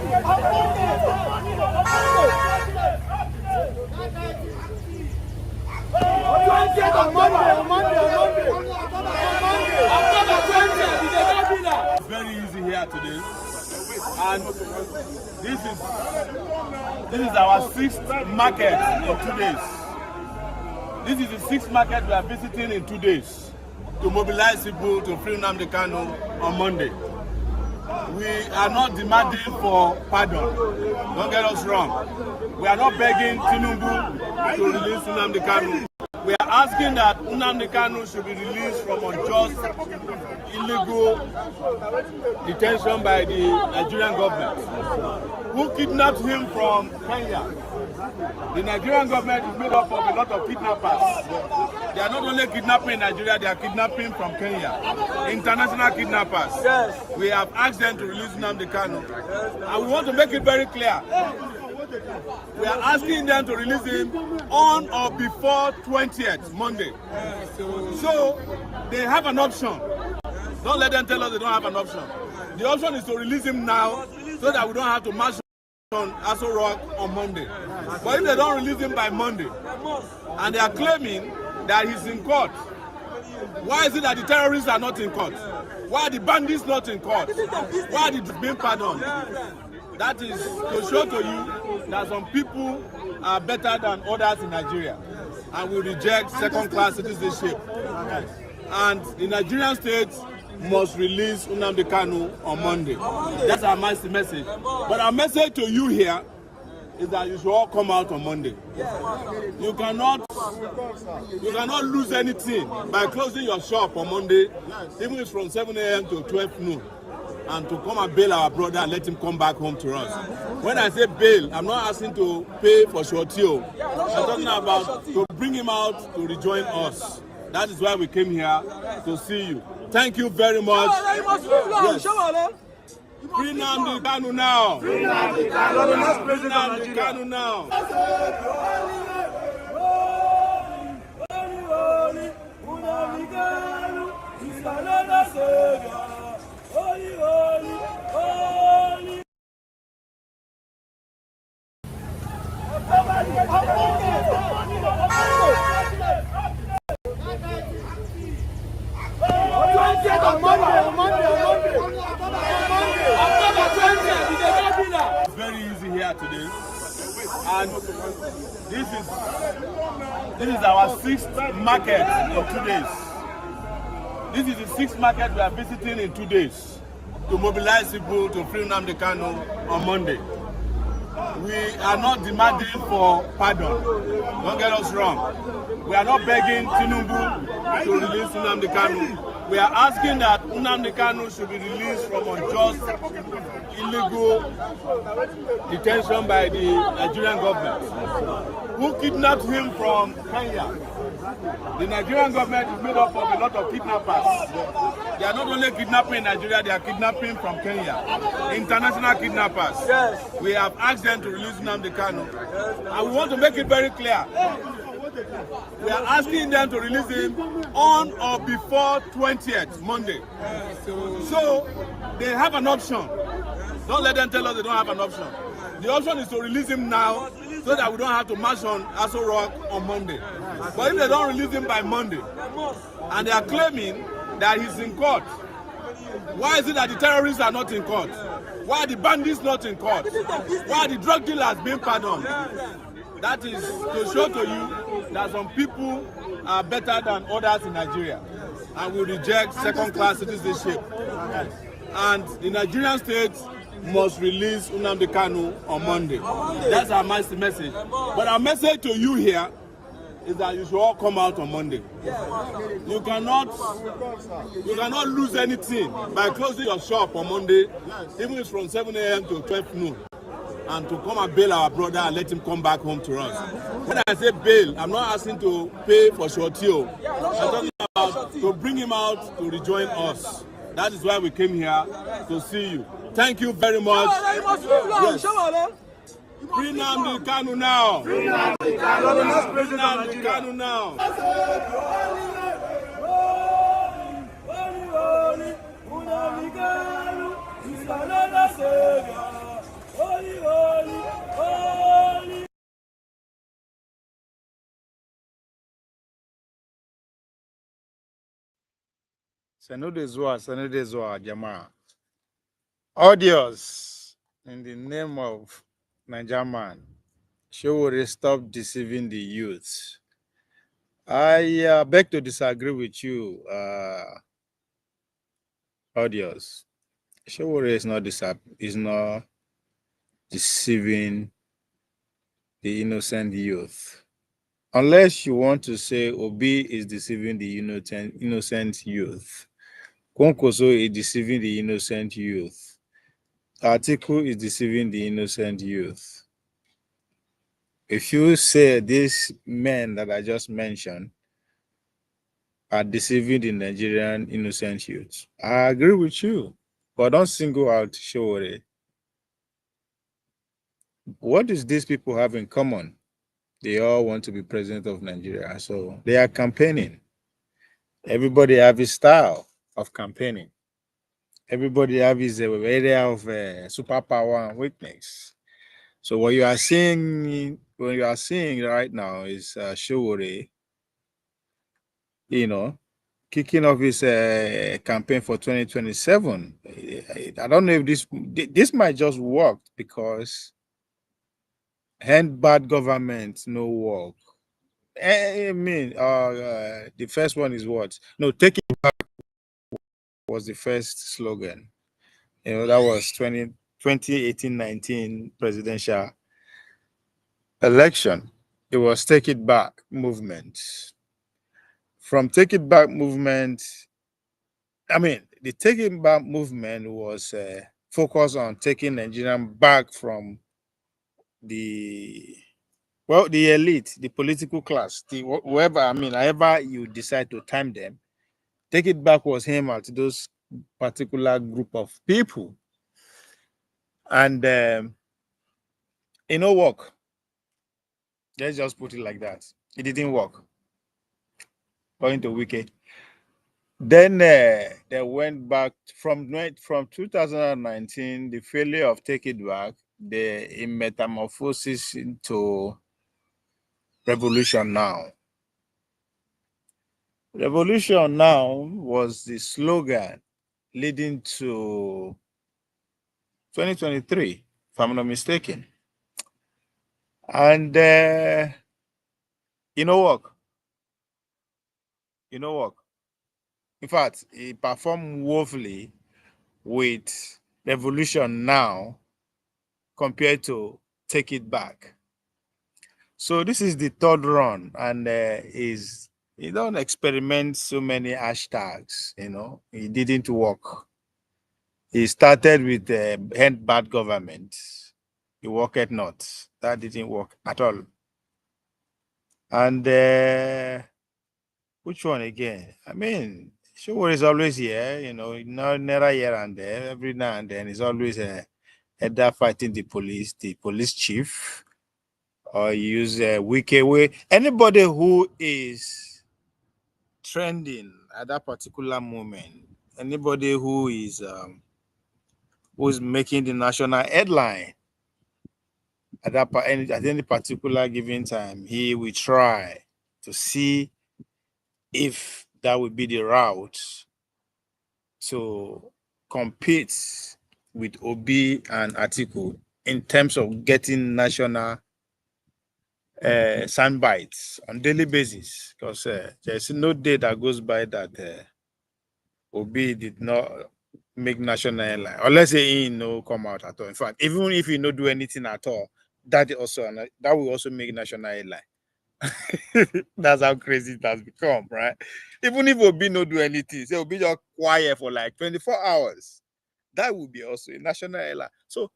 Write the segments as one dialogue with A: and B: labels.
A: It's very easy here today, and this is our sixth market in 2 days. This is the sixth market we are visiting in 2 days to mobilize people to free Nnamdi Kanu on Monday. We are not demanding for pardon. Don't get us wrong. We are not begging Tinubu to release Nnamdi Kanu. We are asking that Nnamdi Kanu should be released from unjust, illegal detention by the Nigerian government, who kidnapped him from Kenya. The Nigerian government is made up of a lot of kidnappers. They are not only kidnapping in Nigeria, they are kidnapping from Kenya. International kidnappers. Yes. We have asked them to release Nnamdi Kanu. And we want to make it very clear. We are asking them to release him on or before 20th, Monday. So they have an option. Don't let them tell us they don't have an option. The option is to release him now so that we don't have to march on Aso Rock on Monday. But if they don't release him by Monday, and they are claiming that he's in court, why is it that the terrorists are not in court? Why are the bandits not in court? Why are they being pardoned? That is to show to you that some people are better than others in Nigeria, and we reject second-class citizenship. And the Nigerian state must release Nnamdi Kanu on Monday. That's our message. But our message to you here is that you should all come out on Monday. You cannot lose anything by closing your shop on Monday, even if it's from 7 a.m. to 12 noon, and to come and bail our brother and let him come back home to us. When I say bail, I'm not asking to pay for shortio. I'm talking about to bring him out to rejoin us. That is why we came here to see you. Thank you very much. Yes. Free Nnamdi Kanu now. Free Nnamdi Kanu. Free Nnamdi Kanu now. It's very easy here today, and this is our sixth market in 2 days. This is the sixth market we are visiting in 2 days to mobilize people to free Nnamdi Kanu on Monday. We are not demanding for pardon. Don't get us wrong. We are not begging Tinubu to release Nnamdi Kanu. We are asking that Nnamdi Kanu should be released from unjust, illegal detention by the Nigerian government, who kidnapped him from Kenya. The Nigerian government is made up of a lot of kidnappers. They are not only kidnapping in Nigeria, they are kidnapping from Kenya. International kidnappers. Yes. We have asked them to release Nnamdi Kanu. And we want to make it very clear. We are asking them to release him on or before 20th, Monday. So they have an option. Don't let them tell us they don't have an option. The option is to release him now so that we don't have to march on Aso Rock on Monday. But if they don't release him by Monday, and they are claiming that he's in court, why is it that the terrorists are not in court? Why are the bandits not in court? Why are the drug dealers being pardoned? That is to show to you that some people are better than others in Nigeria, and we reject second-class citizenship. And the Nigerian state must release Nnamdi Kanu on Monday. That's our message. But our message to you here is that you should all come out on Monday. You cannot lose anything by closing your shop on Monday, even if it's from 7 a.m. to 12 noon, and to come and bail our brother and let him come back home to us. When I say bail, I'm not asking to pay for shortio. I'm talking about to bring him out to rejoin us. That is why we came here to see you. Thank you very much. Yes. Free Nnamdi Kanu now. Free Nnamdi Kanu. Free Nnamdi Kanu now.
B: Senudezwa, Jama. Audios, in the name of Nigerman, Sowore, stop deceiving the youth. I beg to disagree with you, Audios. Sowore is not deceiving the innocent youth. Unless you want to say Obi is deceiving the innocent youth. Konkoso is deceiving the innocent youth. Article is deceiving the innocent youth. If you say these men that I just mentioned are deceiving the Nigerian innocent youth, I agree with you. But don't single out Sowore. What does these people have in common? They all want to be president of Nigeria, so they are campaigning. Everybody have his style of campaigning. Everybody have his area of superpower and weakness. So what you are seeing right now is Sowore, kicking off his campaign for 2027. I don't know if this might just work because hand bad government no work. I mean, the first one is what? No, take it back was the first slogan. That was 2018-19 presidential election. It was Take It Back movement. From Take It Back movement, the Take It Back movement was focused on taking Nigerian back from the elite, the political class, whoever, however you decide to time them. Take It Back was aimed at those particular group of people. And work. Let's just put it like that. It didn't work. According to Wiki. Then they went back from 2019, the failure of Take It Back, the metamorphosis into Revolution Now. Revolution Now was the slogan leading to 2023, if I'm not mistaken. And work. In fact, he performed woefully with Revolution Now compared to Take It Back. So this is the third run, and he don't experiment so many hashtags. It didn't work. He started with hand bad government. He worked not. That didn't work at all. And which one again? Sowore is always here, never here and there. Every now and then, he's always either fighting the police chief, or use a wicked way. Anybody who is trending at that particular moment, anybody who's making the national headline at any particular given time, he will try to see if that would be the route to compete with Obi and Atiku in terms of getting national sound bites on daily basis, because there's no day that goes by that Obi did not make national headline, unless he no come out at all. In fact, even if he no do anything at all, that will also make national headline. That's how crazy it has become, right? Even if Obi no do anything, say Obi just quiet for like 24 hours, that will be also a national headline. So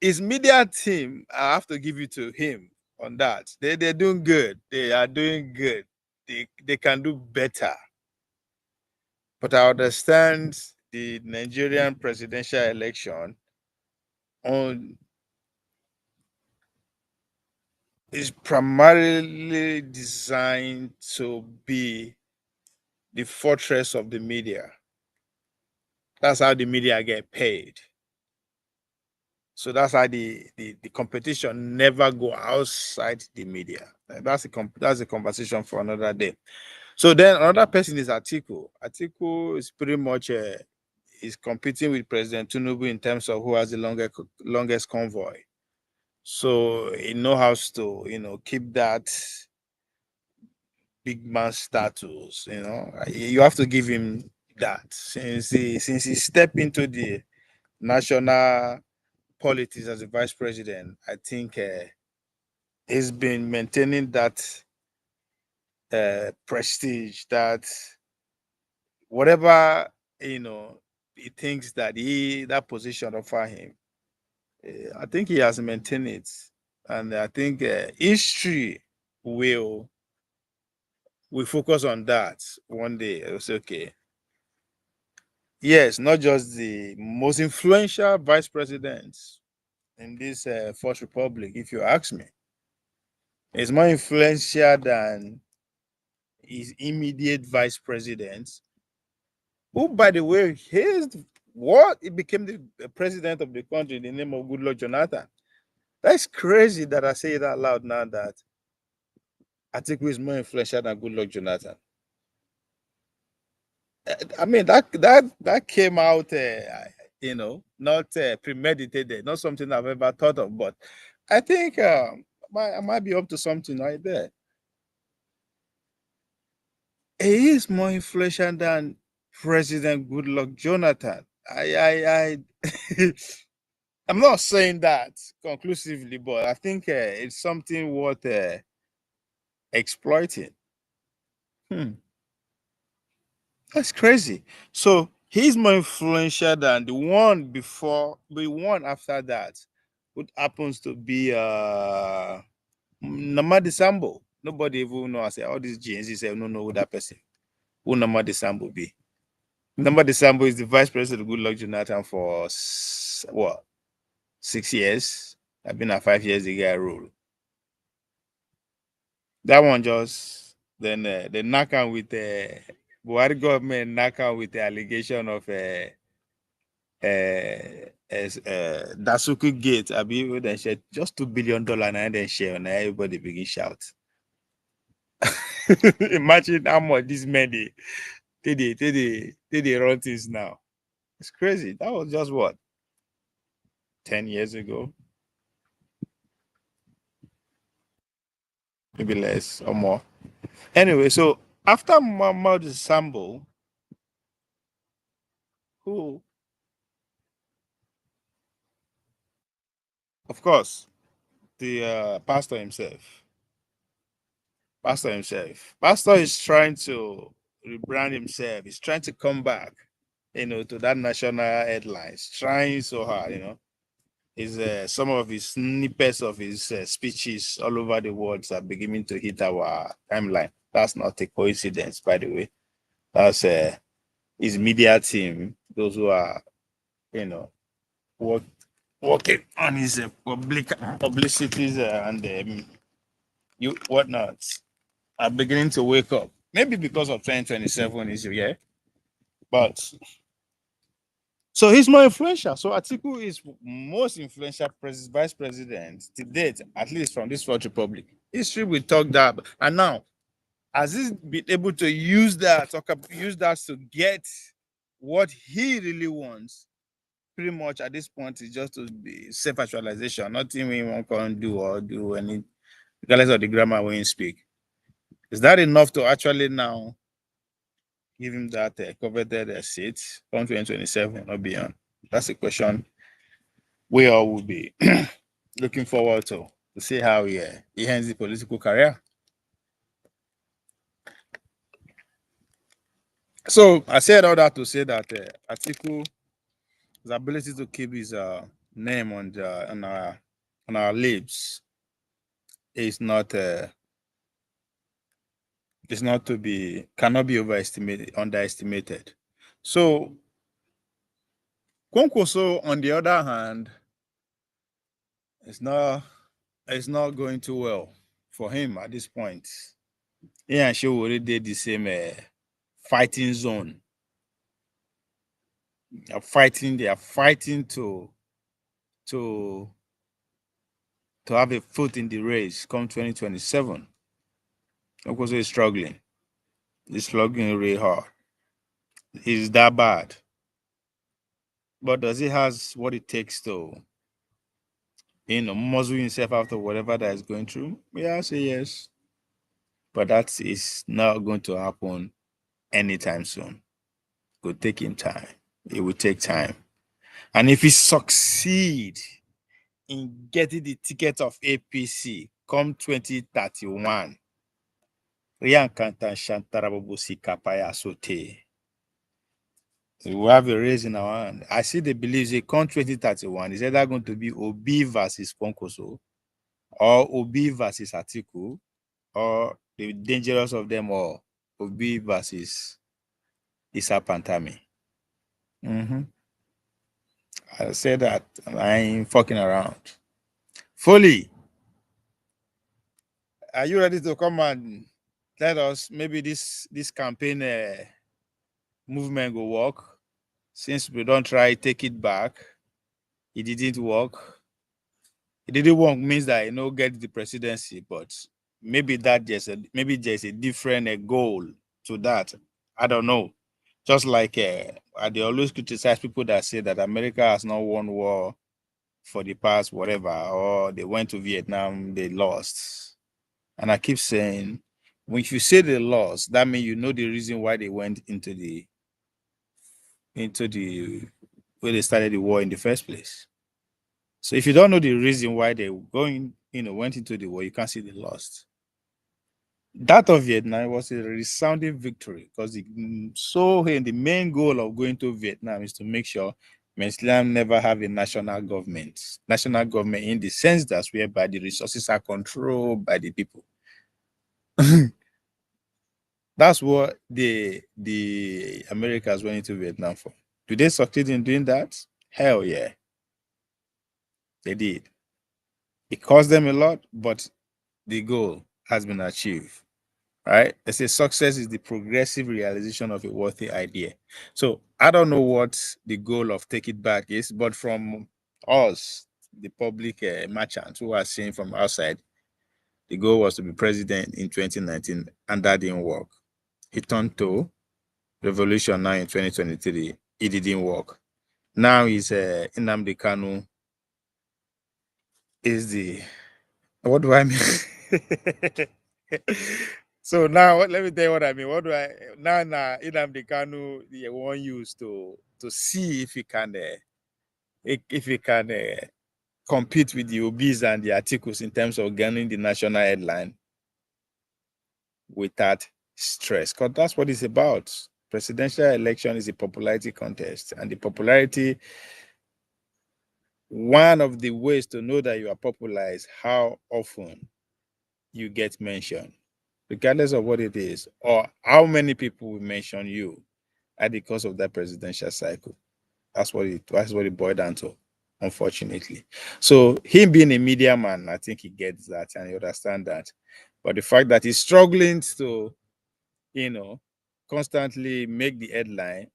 B: his media team, I have to give it to him on that. They're doing good. They are doing good. They can do better. But I understand the Nigerian presidential election is primarily designed to be the fortress of the media. That's how the media get paid. So that's how the competition never go outside the media. That's a conversation for another day. So then another person is Atiku. Atiku is pretty much is competing with President Tinubu in terms of who has the longest convoy. So he knows how to, keep that big man status. You have to give him that since he stepped into the national politics as a vice president. I think he's been maintaining that prestige, that whatever he thinks that that position offer him. I think he has maintained it, and I think history will focus on that one day. It's okay. Yes, not just the most influential vice presidents in this Fourth Republic, if you ask me. It's more influential than his immediate vice president, who, by the way, he became the president of the country in the name of Goodluck Jonathan. That's crazy that I say it out loud now, that Atiku is more influential than Goodluck Jonathan. I mean, that came out, not premeditated, not something I've ever thought of, but I think I might be up to something right there. He is more influential than President Goodluck Jonathan. I'm not saying that conclusively, but I think it's something worth exploiting. That's crazy. So he's more influential than the one before, the one after that, what happens to be Namadi Sambo. Nobody even know. I say all these GNC say no know who that person. Who Namadi Sambo be? Namadi Sambo is the vice president of Goodluck Jonathan for what? 6 years. I've been at 5 years. The guy rule. That one just then they knock out with Buhari government knock out with the allegation of Dasuku Gate. I mean, then share just $2 billion and then share, and everybody begin shout. Imagine how much these men they run things now. It's crazy. That was just what, 10 years ago, maybe less or more. Anyway, so after Muhammad Sambo, who, of course, the pastor himself. Pastor is trying to rebrand himself. He's trying to come back, to that national headlines. Trying so hard. His some of his snippets of his speeches all over the world are beginning to hit our timeline. That's not a coincidence, by the way. That's his media team. Those who are, working on his publicities and whatnot, are beginning to wake up. Maybe because of 2027 is here, but so he's more influential. So Atiku is most influential vice president to date, at least from this Fourth Republic. History will talk that, and now has he been able to use that to get what he really wants? Pretty much at this point, is just to be self-actualization. Nothing we want to do any, regardless of the grammar when you speak. Is that enough to actually now give him that coveted seat from 2027 or beyond? That's a question we all will be looking forward to see how he ends the political career. So I said all that to say that Atiku, his ability to keep his name on our lips is not cannot be underestimated. So Kwankwaso, on the other hand, it's not going too well for him at this point. He and Sowore did the same fighting zone. They are fighting to have a foot in the race come 2027. Kwankwaso is struggling. He's slugging really hard. He's that bad. But does he has what it takes to, muzzle himself after whatever that is going through? Yeah, I say yes. But that is not going to happen anytime soon. It will take him time. It will take time. And if he succeed in getting the ticket of APC come 2031, Riankanta Shantarabobosi Kapaya Sote. We have a race in our hand. I see the beliefs they come 2031 is either going to be Obi versus Ponkoso or Obi versus Atiku or the dangerous of them all, Obi versus Isa Pantami. I say that I ain't fucking around. Foley, are you ready to come and tell us maybe this campaign movement will work? Since we don't try take it back, it didn't work. It didn't work means that get the presidency, but maybe there's a different goal to that. I don't know. Just like they always criticize people that say that America has not won war for the past whatever, or they went to Vietnam, they lost. And I keep saying, when you say they lost, that means the reason why they went into the where they started the war in the first place. So if you don't know the reason why they went into the war, you can't see they lost. That of Vietnam was a resounding victory because the main goal of going to Vietnam is to make sure Islam never have a national government. National government in the sense that whereby the resources are controlled by the people. That's what the Americans went into Vietnam for. Do they succeed in doing that? Hell yeah. They did. It cost them a lot, but the goal has been achieved. Right? They say success is the progressive realization of a worthy idea. So I don't know what the goal of Take It Back is, but from us, the public merchants who are seeing from outside, the goal was to be president in 2019, and that didn't work. He turned to revolution now in 2023. It didn't work. Now he's Nnamdi Kanu is the what do I mean? So now let me tell you what I mean. What do I now Nnamdi Kanu want use to see if he can compete with the Obis and the articles in terms of gaining the national headline without stress. Because that's what it's about. Presidential election is a popularity contest, and the popularity, one of the ways to know that you are popular is how often you get mentioned, regardless of what it is, or how many people will mention you at the course of that presidential cycle. That's what it boiled down to, unfortunately. So him being a media man, I think he gets that and he understands that. But the fact that he's struggling to, constantly make the headline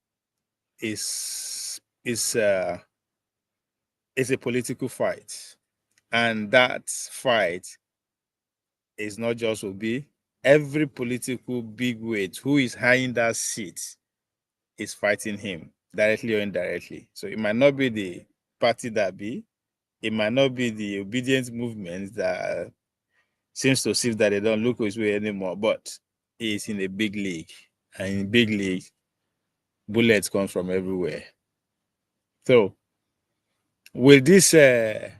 B: is a political fight. And that fight is not just Obi. Every political bigweight who is high in that seat is fighting him, directly or indirectly. So it might not be the party that be, it might not be the obedient movement that seems to see that they don't look his way anymore, but he's in a big league. And in big league, bullets come from everywhere. So will this Nnamdi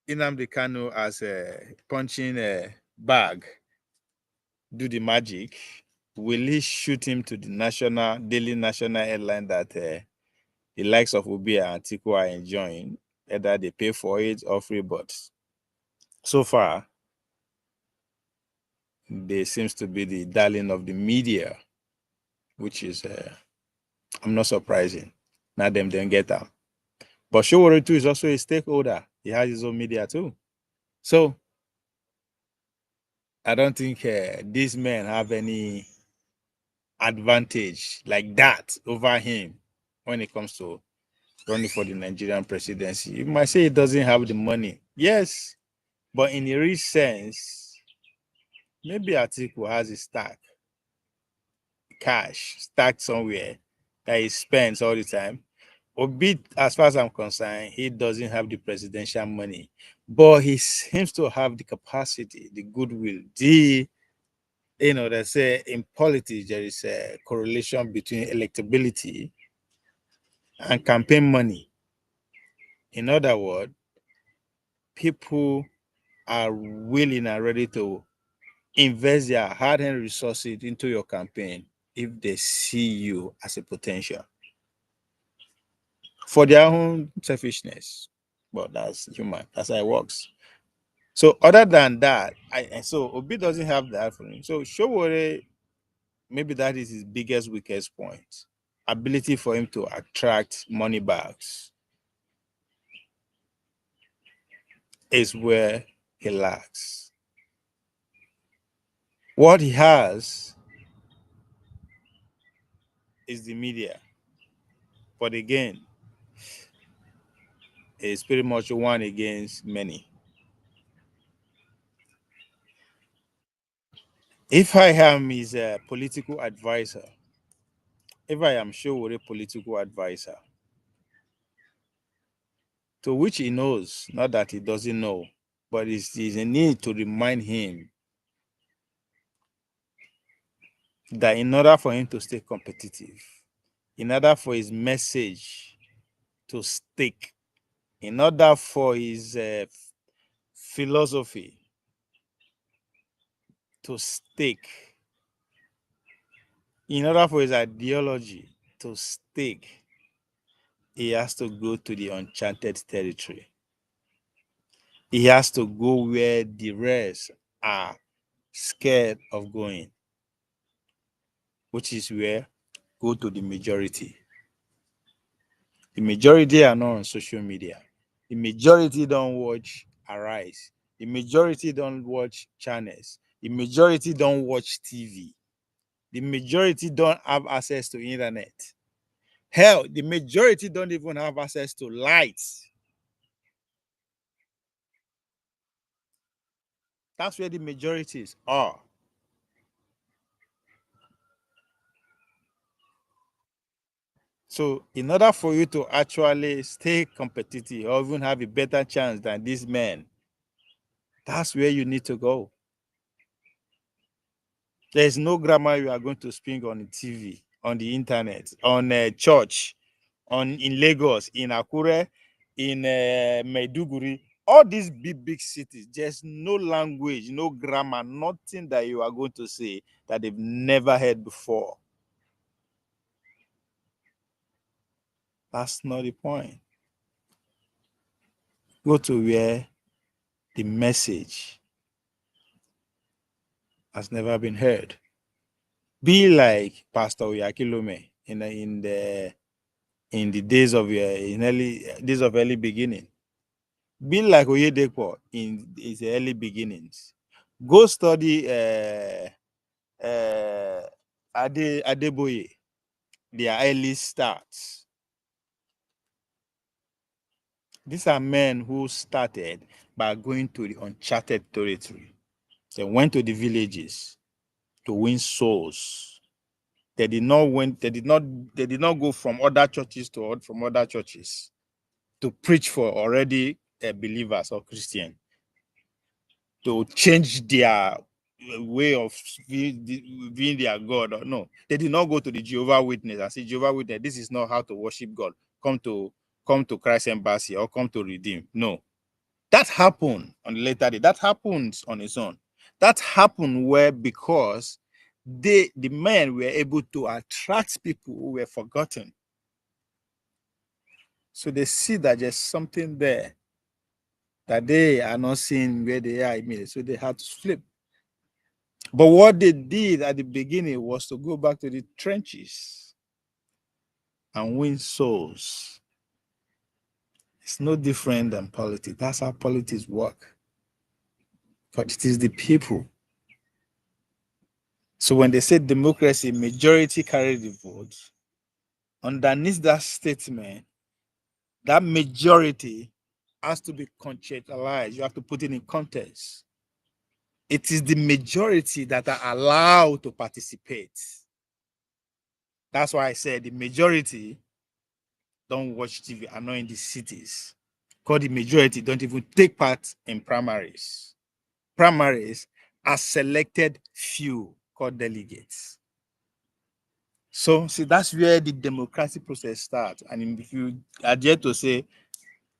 B: Kanu as a punching bag do the magic? Will he shoot him to the daily national headline that the likes of Obi and Atiku are enjoying? Either they pay for it or free, but so far, they seems to be the darling of the media, which is, I'm not surprising. Now them don't get them. But Sowore too is also a stakeholder. He has his own media too. So I don't think these men have any advantage like that over him when it comes to running for the Nigerian presidency. You might say he doesn't have the money. Yes, but in a real sense, maybe Atiku has a stack. cash stacked somewhere that he spends all the time. Obi, as far as I'm concerned, he doesn't have the presidential money, but he seems to have the capacity, the goodwill, they say in politics there is a correlation between electability and campaign money. In other words, people are willing and ready to invest their hard-earned resources into your campaign if they see you as a potential for their own selfishness. But that's human. That's how it works. So other than that, so Obi doesn't have that for him. So Sowore, maybe that is his biggest weakest point. Ability for him to attract money bags is where he lacks. What he has is the media. But again, it's pretty much one against many. If I am his political advisor, if I am Sowore political advisor, to which he knows, not that he doesn't know, but it's a need to remind him that in order for him to stay competitive, in order for his message to stick, in order for his philosophy to stick, in order for his ideology to stick, he has to go to the uncharted territory. He has to go where the rest are scared of going, which is where? Go to the majority. The majority are not on social media. The majority don't watch Arise. The majority don't watch channels. The majority don't watch TV. The majority don't have access to internet. Hell, the majority don't even have access to lights. That's where the majorities are. So in order for you to actually stay competitive or even have a better chance than these men, that's where you need to go. There's no grammar you are going to speak on the TV, on the internet, on church, in Lagos, in Akure, in Maiduguri, all these big cities. There's no language, no grammar, nothing that you are going to say that they've never heard before. That's not the point. Go to where the message has never been heard. Be like Pastor Oyakilome in the days of early beginning. Be like Oyedepo in his early beginnings. Go study Adeboye, their early starts. These are men who started by going to the uncharted territory. They went to the villages to win souls. They did not go from other churches to preach for already believers or Christians, to change their way of being their God. Or no, they did not go to the Jehovah Witness and say, Jehovah Witness, this is not how to worship God. Come to Christ Embassy or come to Redeem. No, that happened on the later day. That happens on its own. That happened where because the men were able to attract people who were forgotten. So they see that there's something there that they are not seeing where they are immediately. So they had to flip. But what they did at the beginning was to go back to the trenches and win souls. It's no different than politics. That's how politics work. But it is the people. So when they say democracy, majority carry the vote, underneath that statement, that majority has to be contextualized. You have to put it in context. It is the majority that are allowed to participate. That's why I said the majority don't watch TV, are not in the cities. Because the majority don't even take part in primaries. Primaries are selected few called delegates. So, see, that's where the democratic process starts. And if you adhere to say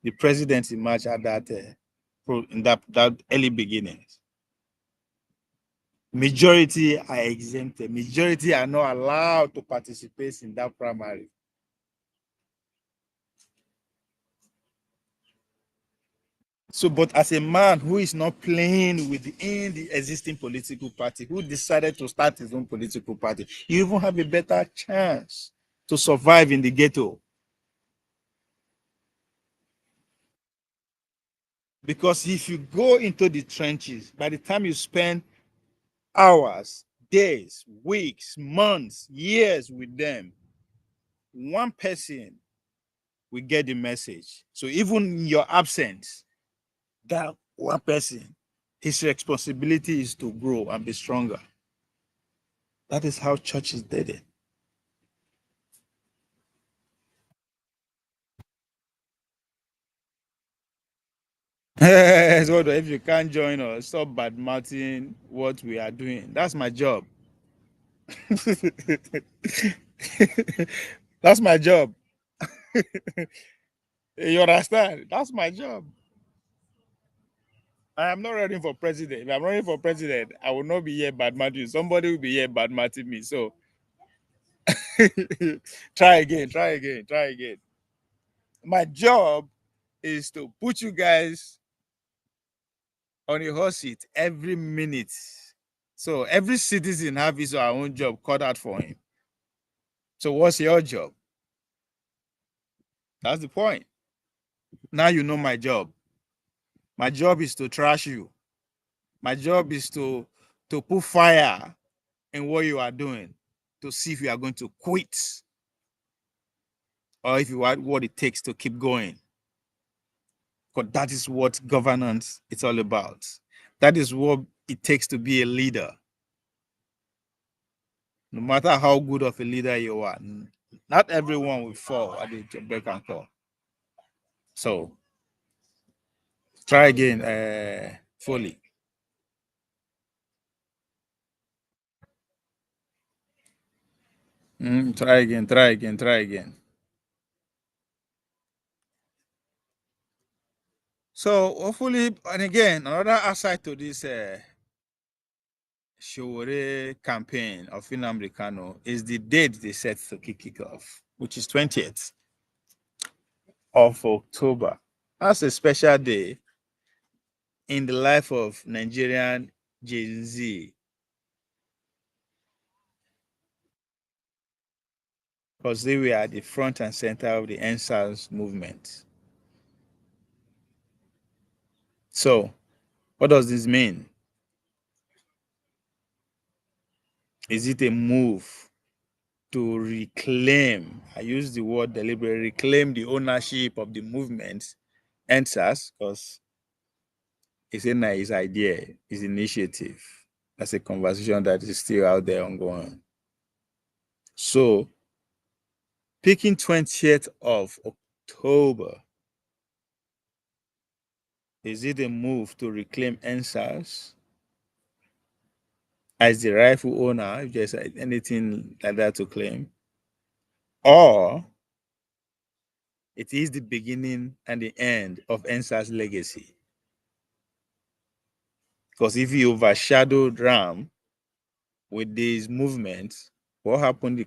B: the president emerged at that in that early beginnings, majority are exempted. Majority are not allowed to participate in that primary. So, but as a man who is not playing within the existing political party, who decided to start his own political party, you even have a better chance to survive in the ghetto. Because if you go into the trenches, by the time you spend hours, days, weeks, months, years with them, one person will get the message. So even in your absence, that one person, his responsibility is to grow and be stronger. That is how churches did it. So if you can't join us, stop bad mouthing what we are doing. That's my job. That's my job. You understand? That's my job. I am not running for president. If I'm running for president, I will not be here bad mouthing. Somebody will be here bad mouthing me. So try again, try again, try again. My job is to put you guys on a hot seat every minute. So every citizen have his or her own job cut out for him. So what's your job? That's the point. Now you know my job. My job is to trash you. My job is to put fire in what you are doing to see if you are going to quit or if you are what it takes to keep going. Because that is what governance is all about. That is what it takes to be a leader. No matter how good of a leader you are, not everyone will fall at the break and call. So try again, fully. Try again, try again, try again. So hopefully, and again, another aside to this Sowore campaign of Finam Ricano is the date they set to kick it off, which is 20th of October. That's a special day in the life of Nigerian Gen Z because they were at the front and center of the NSAS movement. So, what does this mean? Is it a move to reclaim? I use the word deliberately, reclaim the ownership of the movement, NSAS, because it's a nice idea, it's initiative. That's a conversation that is still out there ongoing. So, picking 20th of October, is it a move to reclaim NSAS as the rightful owner, if there's anything like that to claim? Or it is the beginning and the end of NSAS legacy? Because if you overshadowed RAM with these movements, what happened,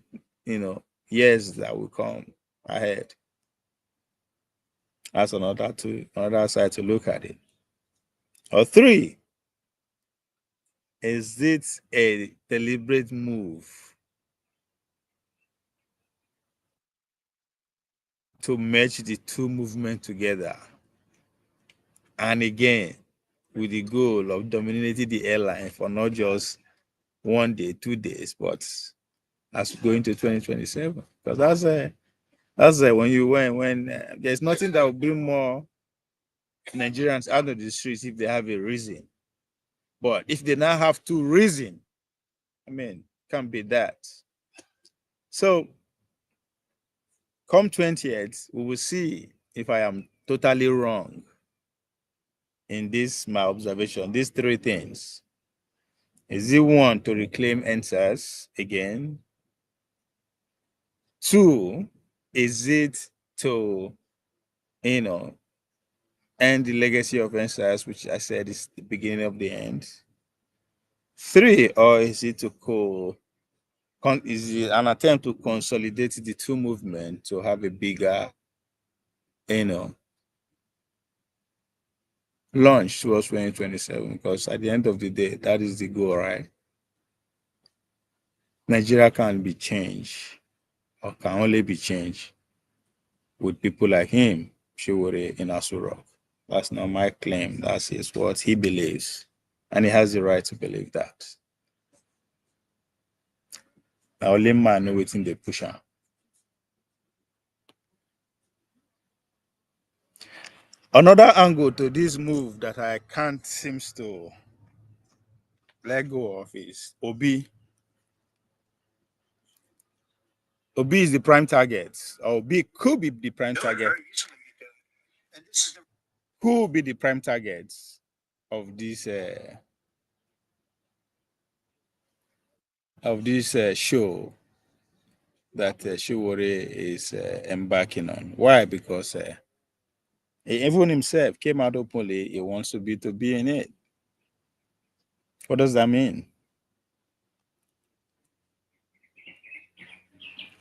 B: years that will come ahead? That's another side to look at it. Or three, is it a deliberate move to merge the two movements together? And again, with the goal of dominating the airline for not just 1 day, 2 days, but as we go into 2027. Because that's when there's nothing that will bring more Nigerians out of the streets if they have a reason. But if they now have two reasons, I mean, can't be that. So come 20th, we will see if I am totally wrong in this my observation. These three things. Is it one to reclaim answers again? Two, is it to, you know, end the legacy of answers, which I said is the beginning of the end? Three, or is it to is it an attempt to consolidate the two movements to have a bigger, you know, launch towards 2027? Because at the end of the day, that is the goal, right? Nigeria can be changed, or can only be changed with people like him, Sowore, in Aso Rock. That's not my claim. That's what he believes. And he has the right to believe that. Now, only man know within the pusher. Another angle to this move that I can't seem to let go of is Obi. Obi is the prime target. Or Obi could be the prime target. Who will be the prime target of this show that Sowore is embarking on? Why? Because even himself came out openly. He wants to be in it. What does that mean?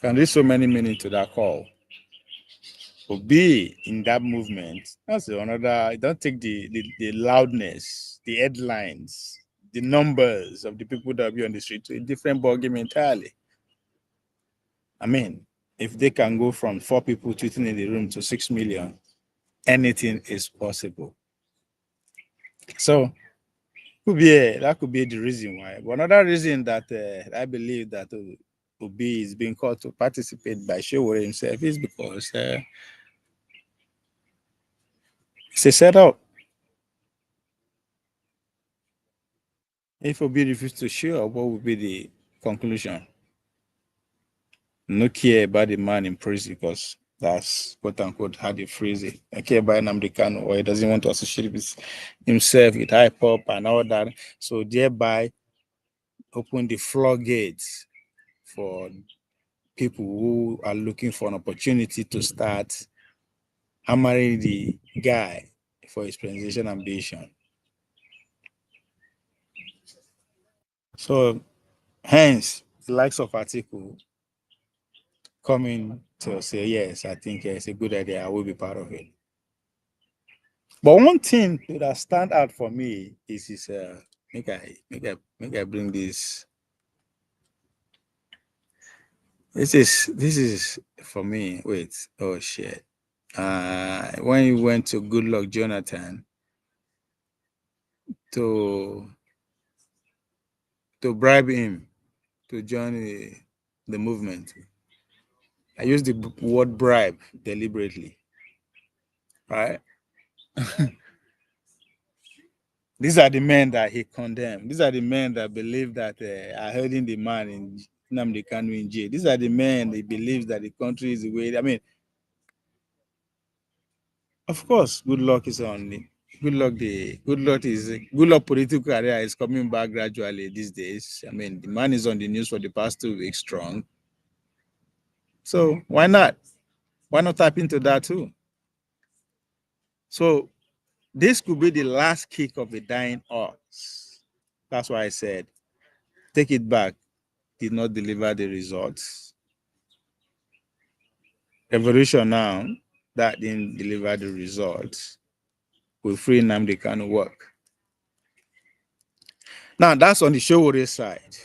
B: Can read so many meanings to that call. To be in that movement, that's another. Don't take the loudness, the headlines, the numbers of the people that will be on the street to a different ballgame entirely. I mean, if they can go from 4 people tweeting in the room to 6 million, anything is possible. So that could be the reason why. But another reason that I believe that Obi is being called to participate by Sowore himself is because it's a setup. If Obi refuses to show up, what would be the conclusion? No care about the man in prison because that's quote unquote how they phrase it. I care about Nnamdi Kanu, or he doesn't want to associate himself with hip hop and all that. So thereby open the floodgates for people who are looking for an opportunity to start hammering the guy for his presidential ambition. So hence the likes of article coming to say, yes, I think it's a good idea. I will be part of it. But one thing that stand out for me is make I bring this. This is for me. Wait, oh shit. When you went to Good Luck Jonathan to bribe him to join the movement. I use the word bribe deliberately, right? These are the men that he condemned. These are the men that believe that are holding the man in Nnamdi Kanu in jail. These are the men that believes that the country is the way. I mean, of course, good luck is on the good luck political career is coming back gradually these days. I mean, the man is on the news for the past 2 weeks strong. So why not? Why not tap into that too? So this could be the last kick of a dying horse. That's why I said, take it back, did not deliver the results. Revolution now, that didn't deliver the results. Will free Nnamdi Kanu work? Now, that's on the Sowore side.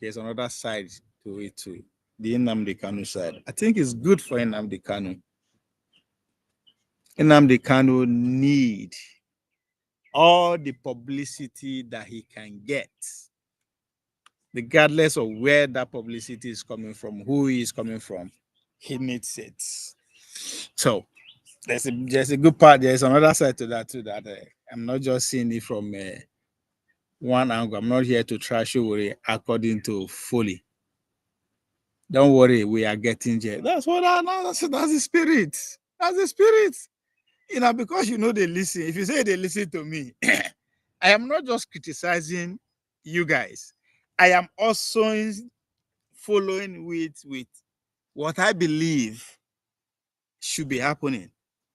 B: There's another side to it too, the Nnamdi Kanu side. I think it's good for Nnamdi Kanu. Nnamdi Kanu need all the publicity that he can get, regardless of where that publicity is coming from, who he is coming from. He needs it. So there's a good part. There's another side to that too. That I'm not just seeing it from one angle. I'm not here to trash Sowore according to Foley. Don't worry, we are getting there. That's what that's the spirit. That's the spirit. Because they listen. If you say they listen to me, I am not just criticizing you guys. I am also following with what I believe should be happening.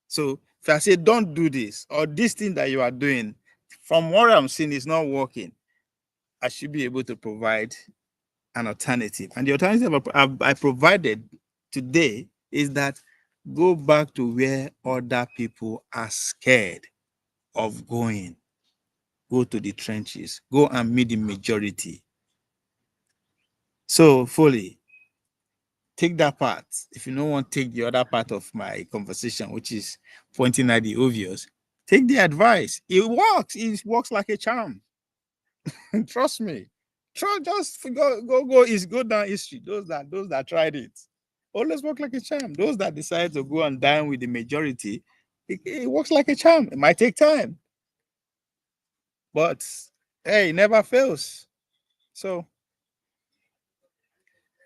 B: So if I say don't do this or this thing that you are doing, from what I'm seeing is not working, I should be able to provide an alternative. And the alternative I provided today is that go back to where other people are scared of going. Go to the trenches. Go and meet the majority. So, Foley, take that part. If you don't want to take the other part of my conversation, which is pointing at the obvious, take the advice. It works. It works like a charm. Trust me. Just go down history. Those that tried it always work like a charm. Those that decide to go and dine with the majority, it works like a charm. It might take time, but hey, it never fails. So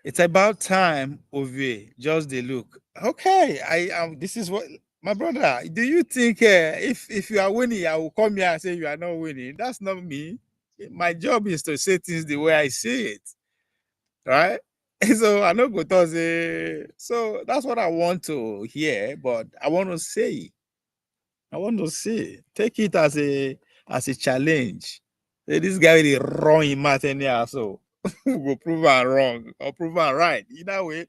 B: it's about time, Ove. Just the look. Okay, I am. This is what my brother. Do you think if you are winning, I will come here and say you are not winning? That's not me. My job is to say things the way I see it, right? So I know go talk say. So that's what I want to hear, but I want to say. I want to say. Take it as a challenge. Say, this guy will run in math anyhow, so go prove am wrong or prove am right. Either way.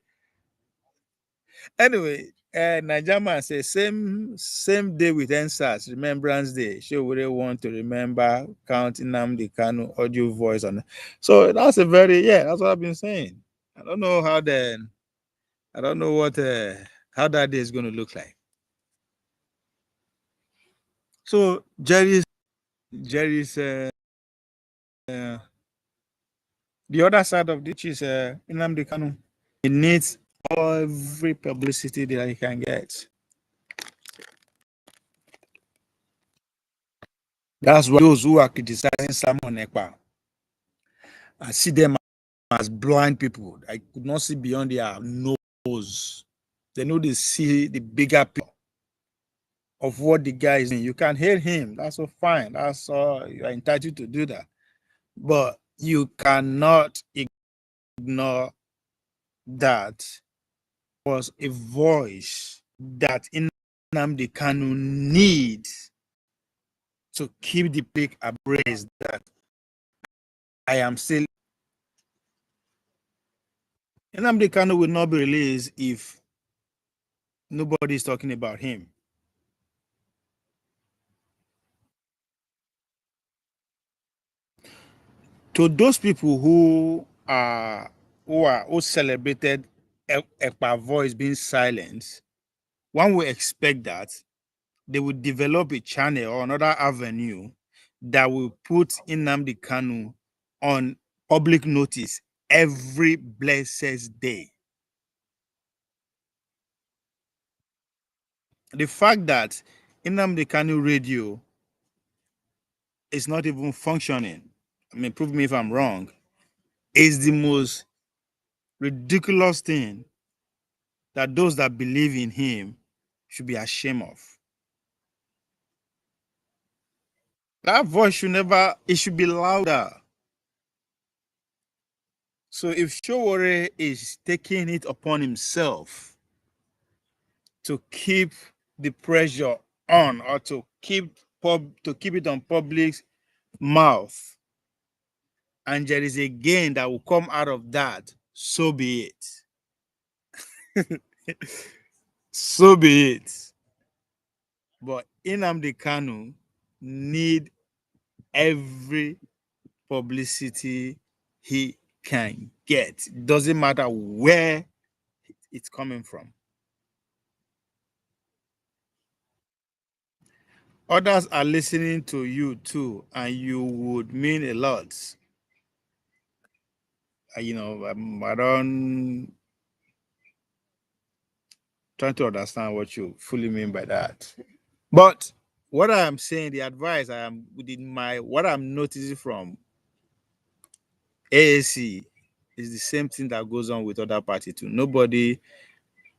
B: Anyway, Naija man say same day with NSAS, Remembrance Day. Sowore want to remember Count Nnamdi Kanu audio voice on. So that's that's what I've been saying. I don't know I don't know what how that day is going to look like. So Jerry's the other side of this is Nnamdi Kanu. He needs every publicity that he can get. That's why those who are criticizing Simon Ekpa, I see them as blind people. I could not see beyond their nose. They know they see the bigger picture of what the guy is doing. You can hate him. That's so fine. That's you are entitled to do that. But you cannot ignore that was a voice that Nnamdi Kanu needs to keep the public abreast that I am still. Nnamdi Kanu will not be released if nobody is talking about him. To those people who celebrated Ekpa voice being silenced, one would expect that they would develop a channel or another avenue that will put Nnamdi Kanu on public notice every blessed day. The fact that Nnamdi Kanu radio is not even functioning, I mean, prove me if I'm wrong, is the most ridiculous thing that those that believe in him should be ashamed of. That voice should be louder. So if Sowore is taking it upon himself to keep the pressure on or to keep it on public's mouth, and there is a gain that will come out of that, so be it. So be it. But Nnamdi Kanu need every publicity he can get. Doesn't matter where it's coming from. Others are listening to you too, and you would mean a lot. I don't trying to understand what you fully mean by that. But what I am saying, the advice I am within what I'm noticing from AAC It's the same thing that goes on with other party too. Nobody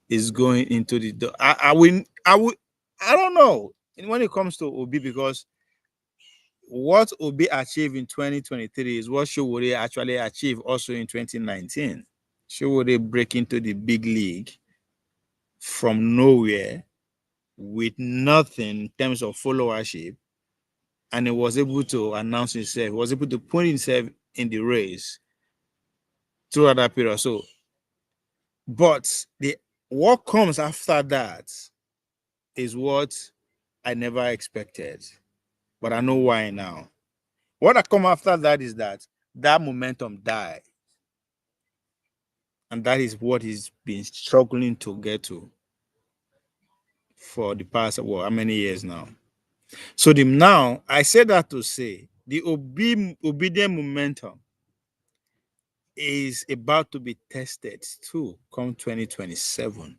B: is going into the door. I don't know when it comes to Obi, because what Obi achieved in 2023 is what Sowore actually achieved also in 2019. Sowore break into the big league from nowhere with nothing in terms of followership, and he was able to announce himself, was able to put himself in the race throughout that period. So, but the what comes after that is what I never expected, but I know why now. What I come after that is that momentum died, and that is what he's been struggling to get to for the past how many years now. So the now I say that to say the obedient momentum is about to be tested too come 2027.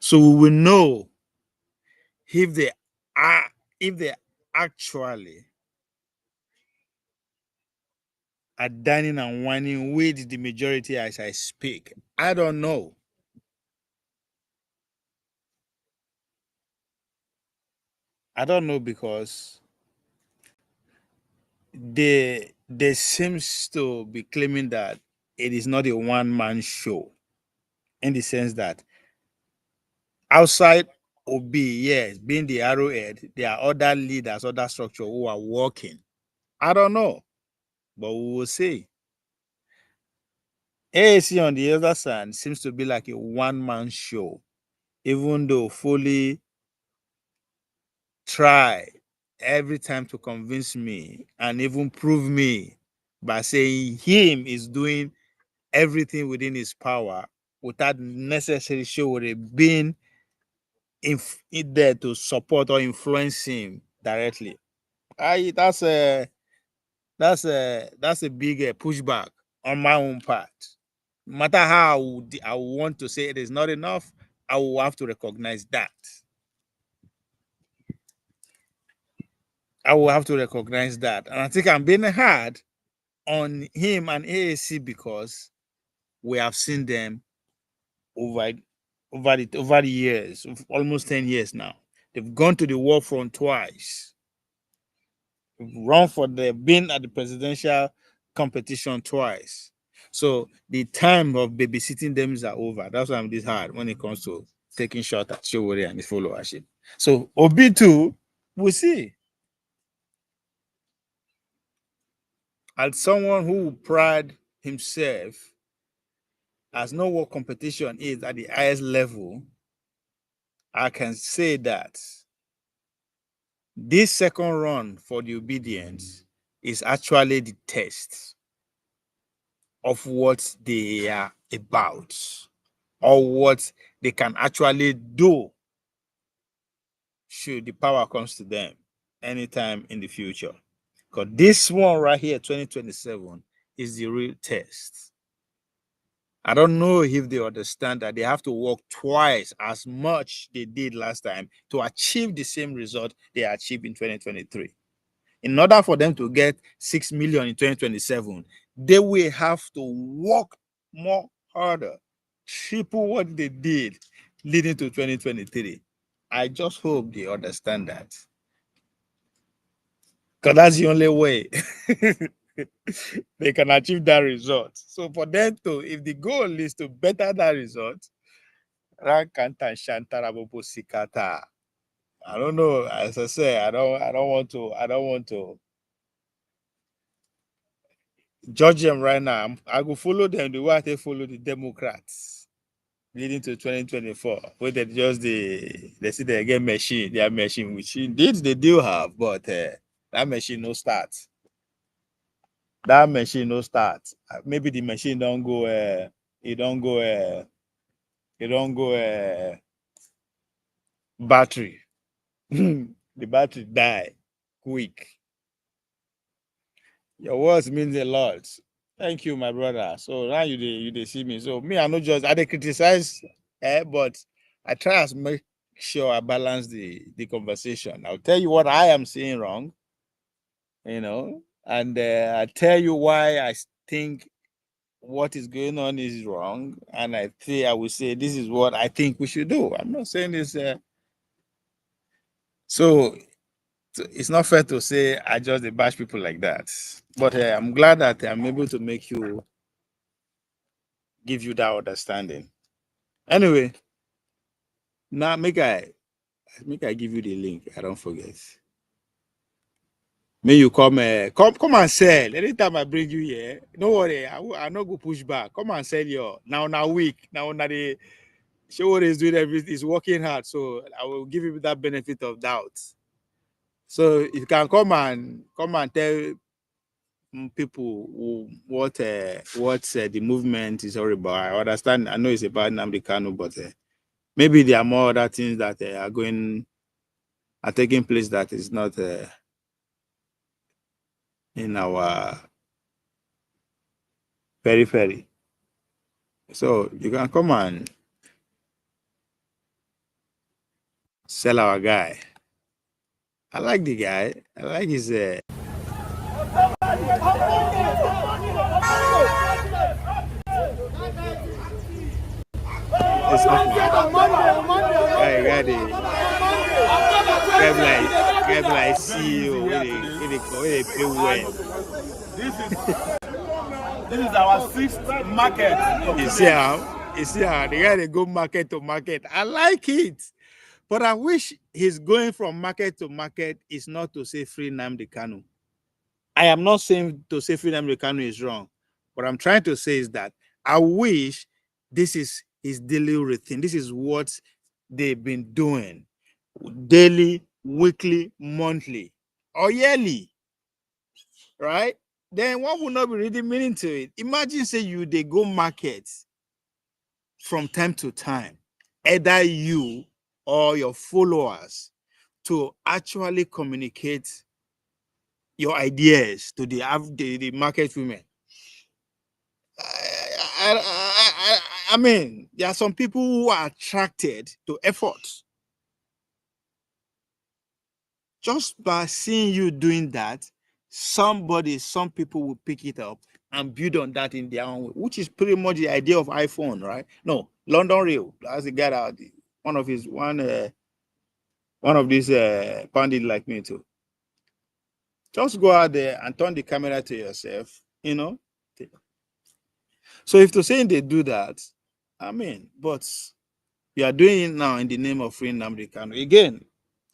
B: So we will know if they are if they actually are dining and whining with the majority as I speak. I don't know. I don't know because they seems to be claiming that it is not a one-man show, in the sense that outside OB, yes, being the arrowhead, there are other leaders, other structure who are working. I don't know, but we will see. AAC on the other side seems to be like a one-man show, even though fully try every time to convince me and even prove me by saying him is doing everything within his power without necessarily showing being in there to support or influence him directly. That's a big pushback on my own part. No matter how I would want to say it is not enough, I will have to recognize that. I will have to recognize that. And I think I'm being hard on him and AAC because we have seen them over the years, almost 10 years now. They've gone to the war front twice. Run for the been at the presidential competition twice. So the time of babysitting them is over. That's why I'm this hard when it comes to taking shot at Sowore and his followership. So Obi2, we'll see. As someone who pride himself as know what competition is at the highest level, I can say that this second run for the obedience is actually the test of what they are about or what they can actually do should the power comes to them anytime in the future. Because this one right here, 2027, is the real test. I don't know if they understand that they have to work twice as much they did last time to achieve the same result they achieved in 2023. In order for them to get 6 million in 2027, they will have to work more harder, triple what they did leading to 2023. I just hope they understand that. Because that's the only way they can achieve that result. So for them to, if the goal is to better that result, Rankanta Shantarabobo Sikata. I don't know. As I say, I don't want to judge them right now. I will follow them the way they follow the Democrats leading to 2024. Where they just they see they get machine, their machine, which indeed they do have, but that machine no start. That machine no start. Maybe the machine don't go it don't go battery. The battery die quick. Your words means a lot. Thank you, my brother. So now you see me. So me, I not just I dey criticize, but I try to make sure I balance the conversation. I'll tell you what I am saying wrong. You know, And I tell you why I think what is going on is wrong. And I will say this is what I think we should do. I'm not saying this. So it's not fair to say I just bash people like that. But I'm glad that I'm able to give you that understanding. Anyway, now make I give you the link. I don't forget. May you come and sell. Anytime I bring you here, no worry, I not go push back. Come and sell your now week. Now the Sowore is doing everything, is working hard. So I will give you that benefit of doubt. So you can come and tell people what the movement is all about. I understand. I know it's about Nnamdi Kanu, but maybe there are more other things that are taking place that is not in our periphery. So you can come and sell our guy. I like the guy. I like his. Like CEO, they play well.
A: This is our 6th market.
B: You see how the guy they go market to market. I like it, but I wish he's going from market to market is not to say free Nnamdi Kanu. I am not saying to say free Nnamdi Kanu is wrong. What I'm trying to say is that I wish this is his daily routine. This is what they've been doing daily, weekly, monthly, or yearly, right? Then one would not be really meaning to it. Imagine say they go market from time to time, either you or your followers, to actually communicate your ideas to the market women. I mean, there are some people who are attracted to effort. Just by seeing you doing that, some people will pick it up and build on that in their own way, which is pretty much the idea of iPhone, right? No, London Real. That's the guy that one of these pandit like me too. Just go out there and turn the camera to yourself, So if to say they do that, I mean, but we are doing it now in the name of freeing Nnamdi Kanu. Again,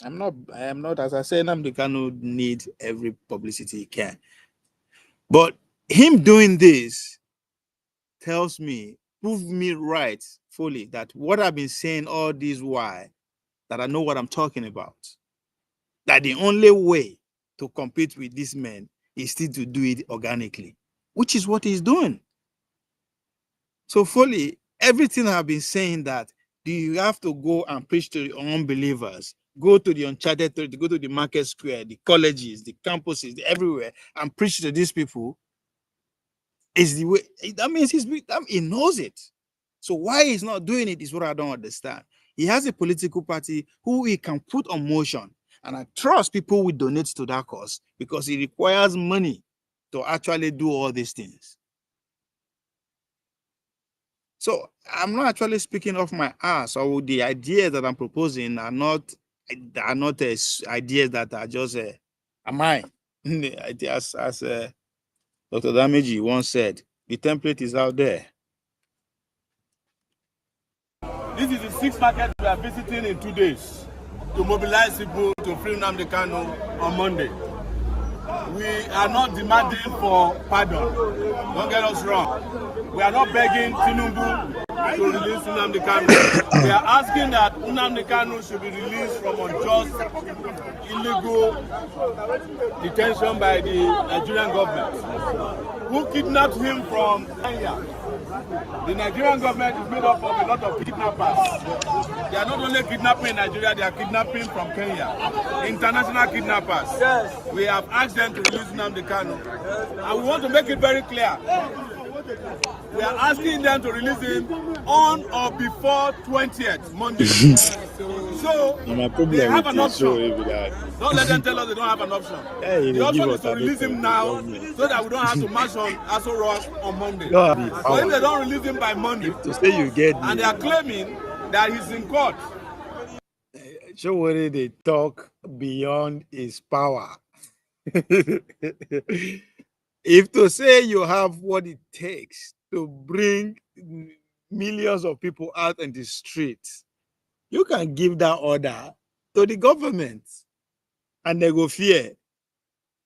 B: I am not, as I said, Nnamdi Kanu needs every publicity he can. But him doing this proves me right fully that what I've been saying all this while, that I know what I'm talking about. That the only way to compete with these men is still to do it organically, which is what he's doing. So fully, everything I've been saying that you have to go and preach to the unbelievers, go to the uncharted territory, go to the market square, the colleges, the campuses, everywhere, and preach to these people is the way. That means he knows it. So why he's not doing it is what I don't understand. He has a political party who he can put on motion, and I trust people will donate to that cause because it requires money to actually do all these things. So I'm not actually speaking off my ass, or the ideas that I'm proposing are not ideas that are just mine. As Dr. Dameji once said, the template is out there.
A: This is the 6th market we are visiting in 2 days to mobilize people to free Nnamdi Kanu on Monday. We are not demanding for pardon. Don't get us wrong. We are not begging Tinubu to release Nnamdi Kanu. We are asking that Nnamdi Kanu should be released from unjust, illegal detention by the Nigerian government, who kidnapped him from Kenya. The Nigerian government is made up of a lot of kidnappers. They are not only kidnapping in Nigeria, they are kidnapping from Kenya. International kidnappers. Yes. We have asked them to release Nnamdi Kanu. And we want to make it very clear. We are asking them to release him on or before 20th, Monday. So
B: And my
A: they
B: problem
A: have
B: with
A: an
B: it, so
A: option.
B: if that.
A: Don't let them tell us they don't have an option.
B: Hey,
A: The
B: they
A: option
B: give
A: is to release
B: alternative
A: him now
B: government.
A: so that we don't have to march on Aso Rock on Monday.
B: You don't have the
A: But if they
B: power.
A: don't release him by Monday,
B: If to say you get
A: and they are
B: the
A: claiming that he's in court,
B: Sowore, they talk beyond his power. If to say you have what it takes to bring millions of people out in the streets, you can give that order to the government and they go fear.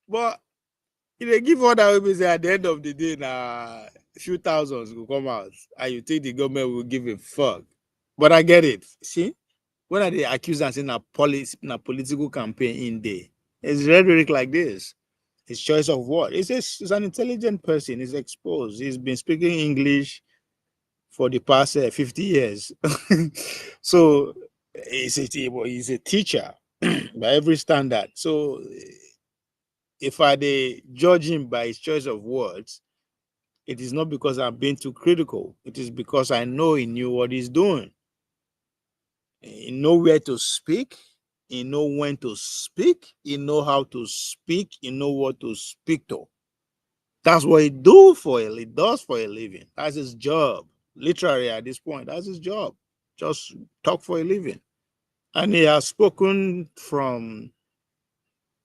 B: But if they give order, we say at the end of the day, a few thousands will come out and you think the government will give a fuck. But I get it. See, when are they accused and saying a political campaign in there? It's rhetoric like this. His choice of what? He's an intelligent person. He's exposed. He's been speaking English for the past 50 years. So he's a teacher by every standard. So if I judge him by his choice of words, it is not because I'm being too critical. It is because I know he knew what he's doing. He know where to speak. He know when to speak. He know how to speak. He know what to speak to. That's what he does for a living. That's his job. Literally at this point, that's his job. Just talk for a living. And he has spoken from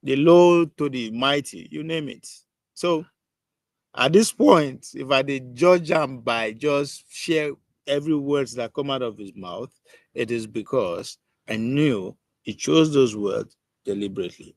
B: the low to the mighty, you name it. So at this point, if I did judge him by just share every words that come out of his mouth, it is because I knew he chose those words deliberately.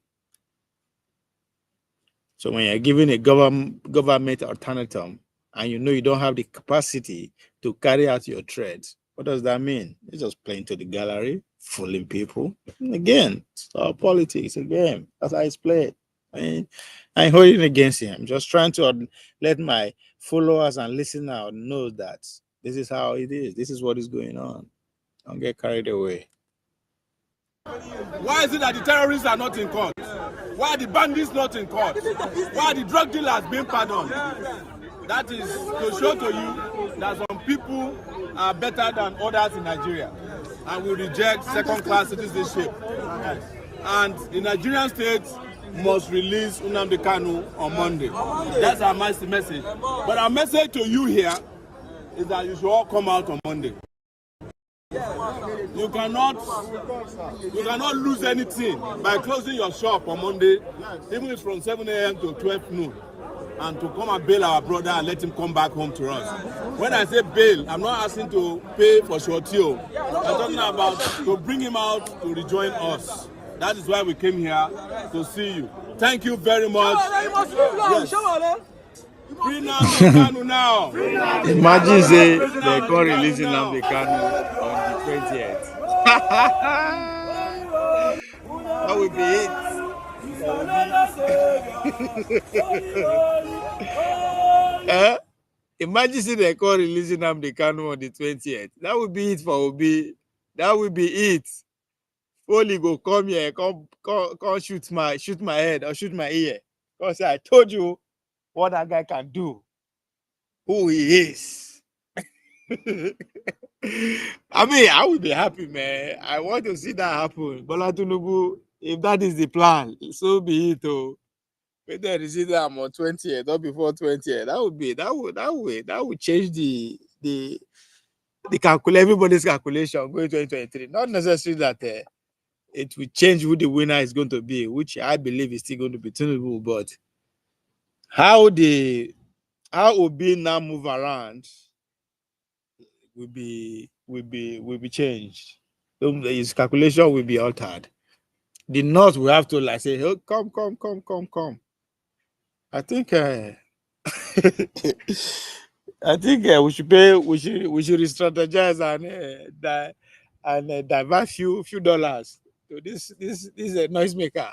B: So when you're given a government ultimatum and you know you don't have the capacity to carry out your threats, what does that mean? It's just playing to the gallery, fooling people. And again, it's all politics again. That's how it's played. I mean, I'm holding against him. I'm just trying to let my followers and listeners know that this is how it is. This is what is going on. Don't get carried away.
A: why is it that the terrorists are not in court? Why are the bandits not in court? Why are the drug dealers being pardoned? That is to show to you that some people are better than others in Nigeria and will reject second-class citizenship. And the Nigerian state must release Nnamdi Kanu on Monday. That's our message. But our message to you here is that you should all come out on Monday. You cannot lose anything by closing your shop on Monday, even if from 7 a.m. to 12 noon, and to come and bail our brother and let him come back home to us. When I say bail, I'm not asking to pay for shortio. I'm talking about to bring him out to rejoin us. That is why we came here to see you. Thank you very much. Yes. Free Nnamdi Kanu now.
B: Imagine say they can't release Nnamdi Kanu on the 20th. That would be it. Imagine say they can't release Nnamdi Kanu on the 20th. That would be it for Obi. That would be it. Foley go come here, come shoot my head or shoot my ear. Because I told you what that guy can do, who he is. I mean, I would be happy, man. I want to see that happen. Bola Tinubu, if that is the plan, so be it. Oh, but then is it on 20th, not before 20th. That would change the everybody's calculation going 2023. Not necessarily that it will change who the winner is going to be, which I believe is still going to be Tinubu. But how Obi now move around will be changed. His calculation will be altered. The North will have to like say, oh, come. I think I think we should re-strategize and divert few dollars to this noisemaker.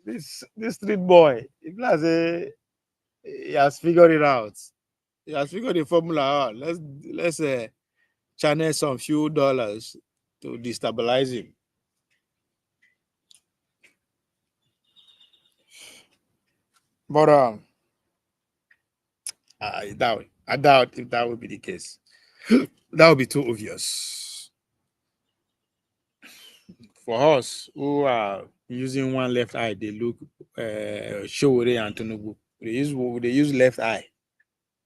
B: This street boy. If like say he has figured it out. He has figured the formula out. Let's channel some few dollars to destabilize him. But I doubt if that would be the case. That would be too obvious. For us who are using one left eye, they look Sowore and Tinubu. They use left eye.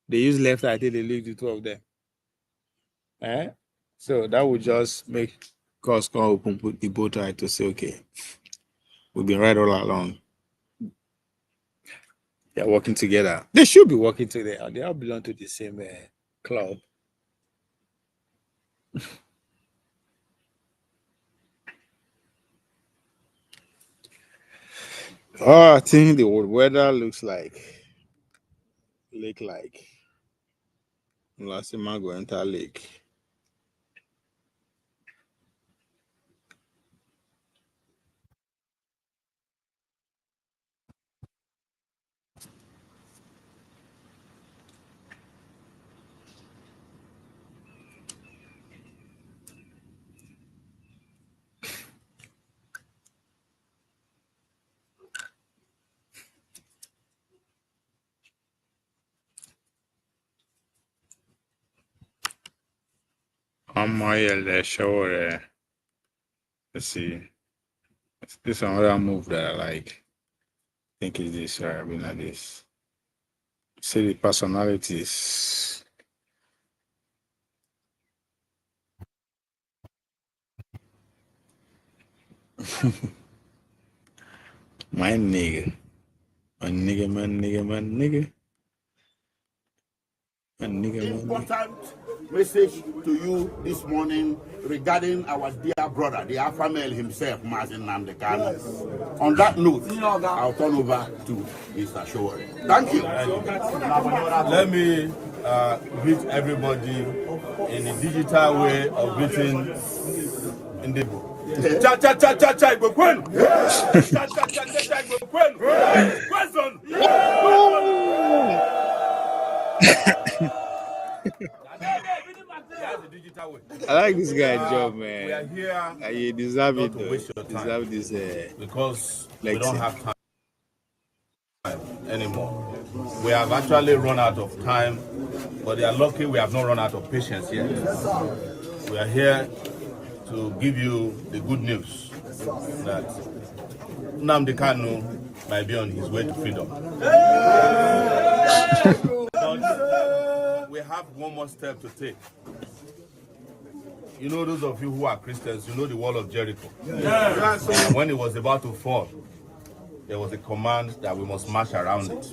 B: They use left eye till they leave the two of them. So that would just make us come open put the both eye to say, okay, we've been right all along. They're working together. They should be working together. They all belong to the same club. Oh, I think the weather looks like lake like. Last go enter lake. On my shower. Let's see. This another move that I like. I think is this. I mean, like this. See the personalities. My nigga. My nigga, my nigga, my nigga. My nigga, my nigga.
C: Important message to you this morning regarding our dear brother, the alpha male himself, Martin Namdekan. On that note, I'll turn over to Mr. Sowore. Thank you.
A: Let me greet everybody in the digital way of greeting in the book. Cha cha cha cha cha go Queen. Cha cha cha cha cha go Queen. Question.
B: I like this guy's job, man.
A: We are here.
B: You deserve
A: not
B: it,
A: to
B: though.
A: waste your time.
B: Deserve this.
A: Because we
B: Lexi.
A: don't have time anymore. We have actually run out of time, but they are lucky we have not run out of patience yet. We are here to give you the good news that Nnamdi Kanu might be on his way to freedom. But we have one more step to take. You know, those of you who are Christians, you know the wall of Jericho. When it was about to fall, there was a command that we must march around it.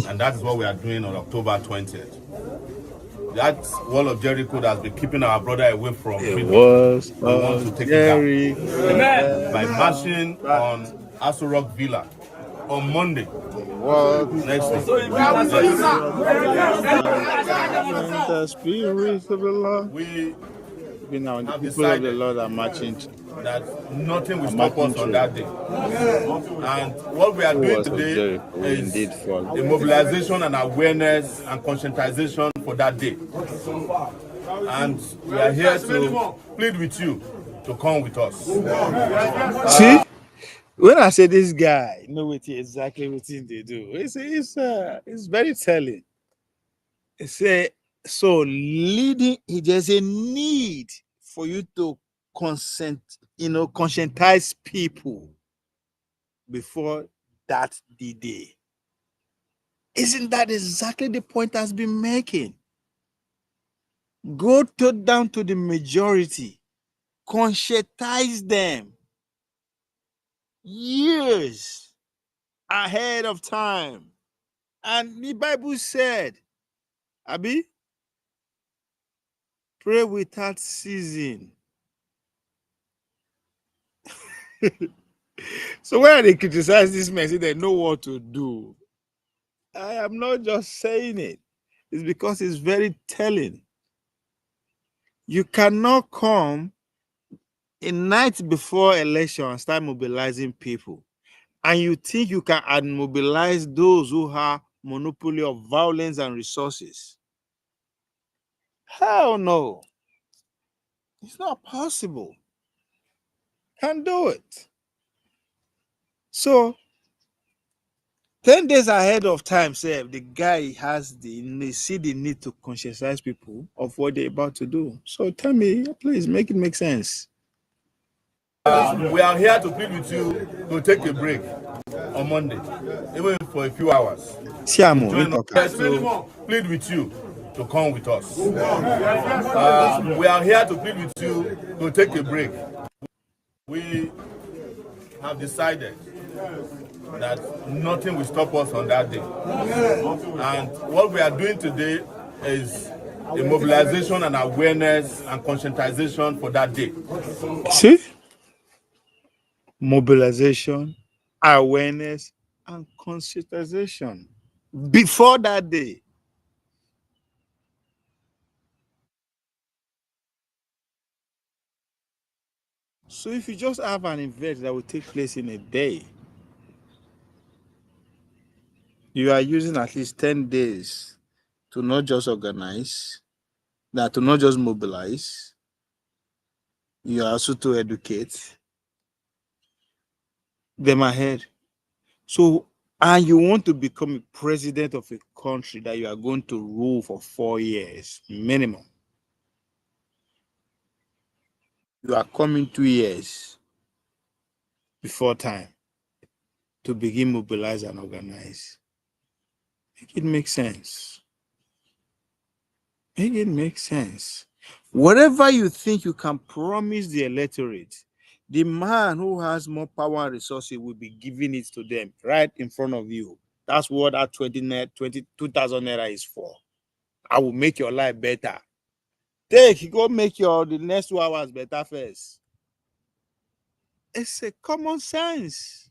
A: And that is what we are doing on October 20th. That wall of Jericho that has been keeping our brother away from freedom, we want to take it down by marching on Aso Rock Villa on Monday. Next week.
B: The spirit of the Lord.
A: We
B: Now, the
A: have
B: people of the
A: decided
B: Lord are marching.
A: that nothing will stop us on that day. And what we are doing today is a mobilization and awareness and conscientization for that day. And we are here to plead with you to come with us.
B: See, when I say this guy, know exactly what they do. It's very telling. So leading, there's a need for you to conscientize people before that day. Isn't that exactly the point has been making? Go down to the majority, conscientize them years ahead of time. And the Bible said, Abi, pray without ceasing. So when they criticize this message, they know what to do. I am not just saying it. It's because it's very telling. You cannot come a night before election and start mobilizing people. And you think you can mobilize those who have monopoly of violence and resources. Hell no. It's not possible. Can't do it. So 10 days ahead of time, say the guy see the need to conscientize people of what they're about to do. So tell me, please make it make sense.
A: We are here to plead with you to take a break on Monday, even for a few hours.
B: Siamo,
A: Join us here to plead with you to come with us. We are here to plead with you to take a break. We have decided that nothing will stop us on that day. And what we are doing today is a mobilization and awareness and conscientization for that day.
B: See? Mobilization, awareness, and conscientization before that day. So if you just have an event that will take place in a day, you are using at least 10 days to not just organize, that to not just mobilize, you are also to educate them ahead. So, and you want to become a president of a country that you are going to rule for 4 years minimum. You are coming 2 years before time to begin mobilize and organize. Make it make sense. Make it make sense. Whatever you think you can promise the electorate, the man who has more power and resources will be giving it to them right in front of you. That's what that 22,000 naira is for. I will make your life better. Take, go make the next 2 hours better first. It's a common sense.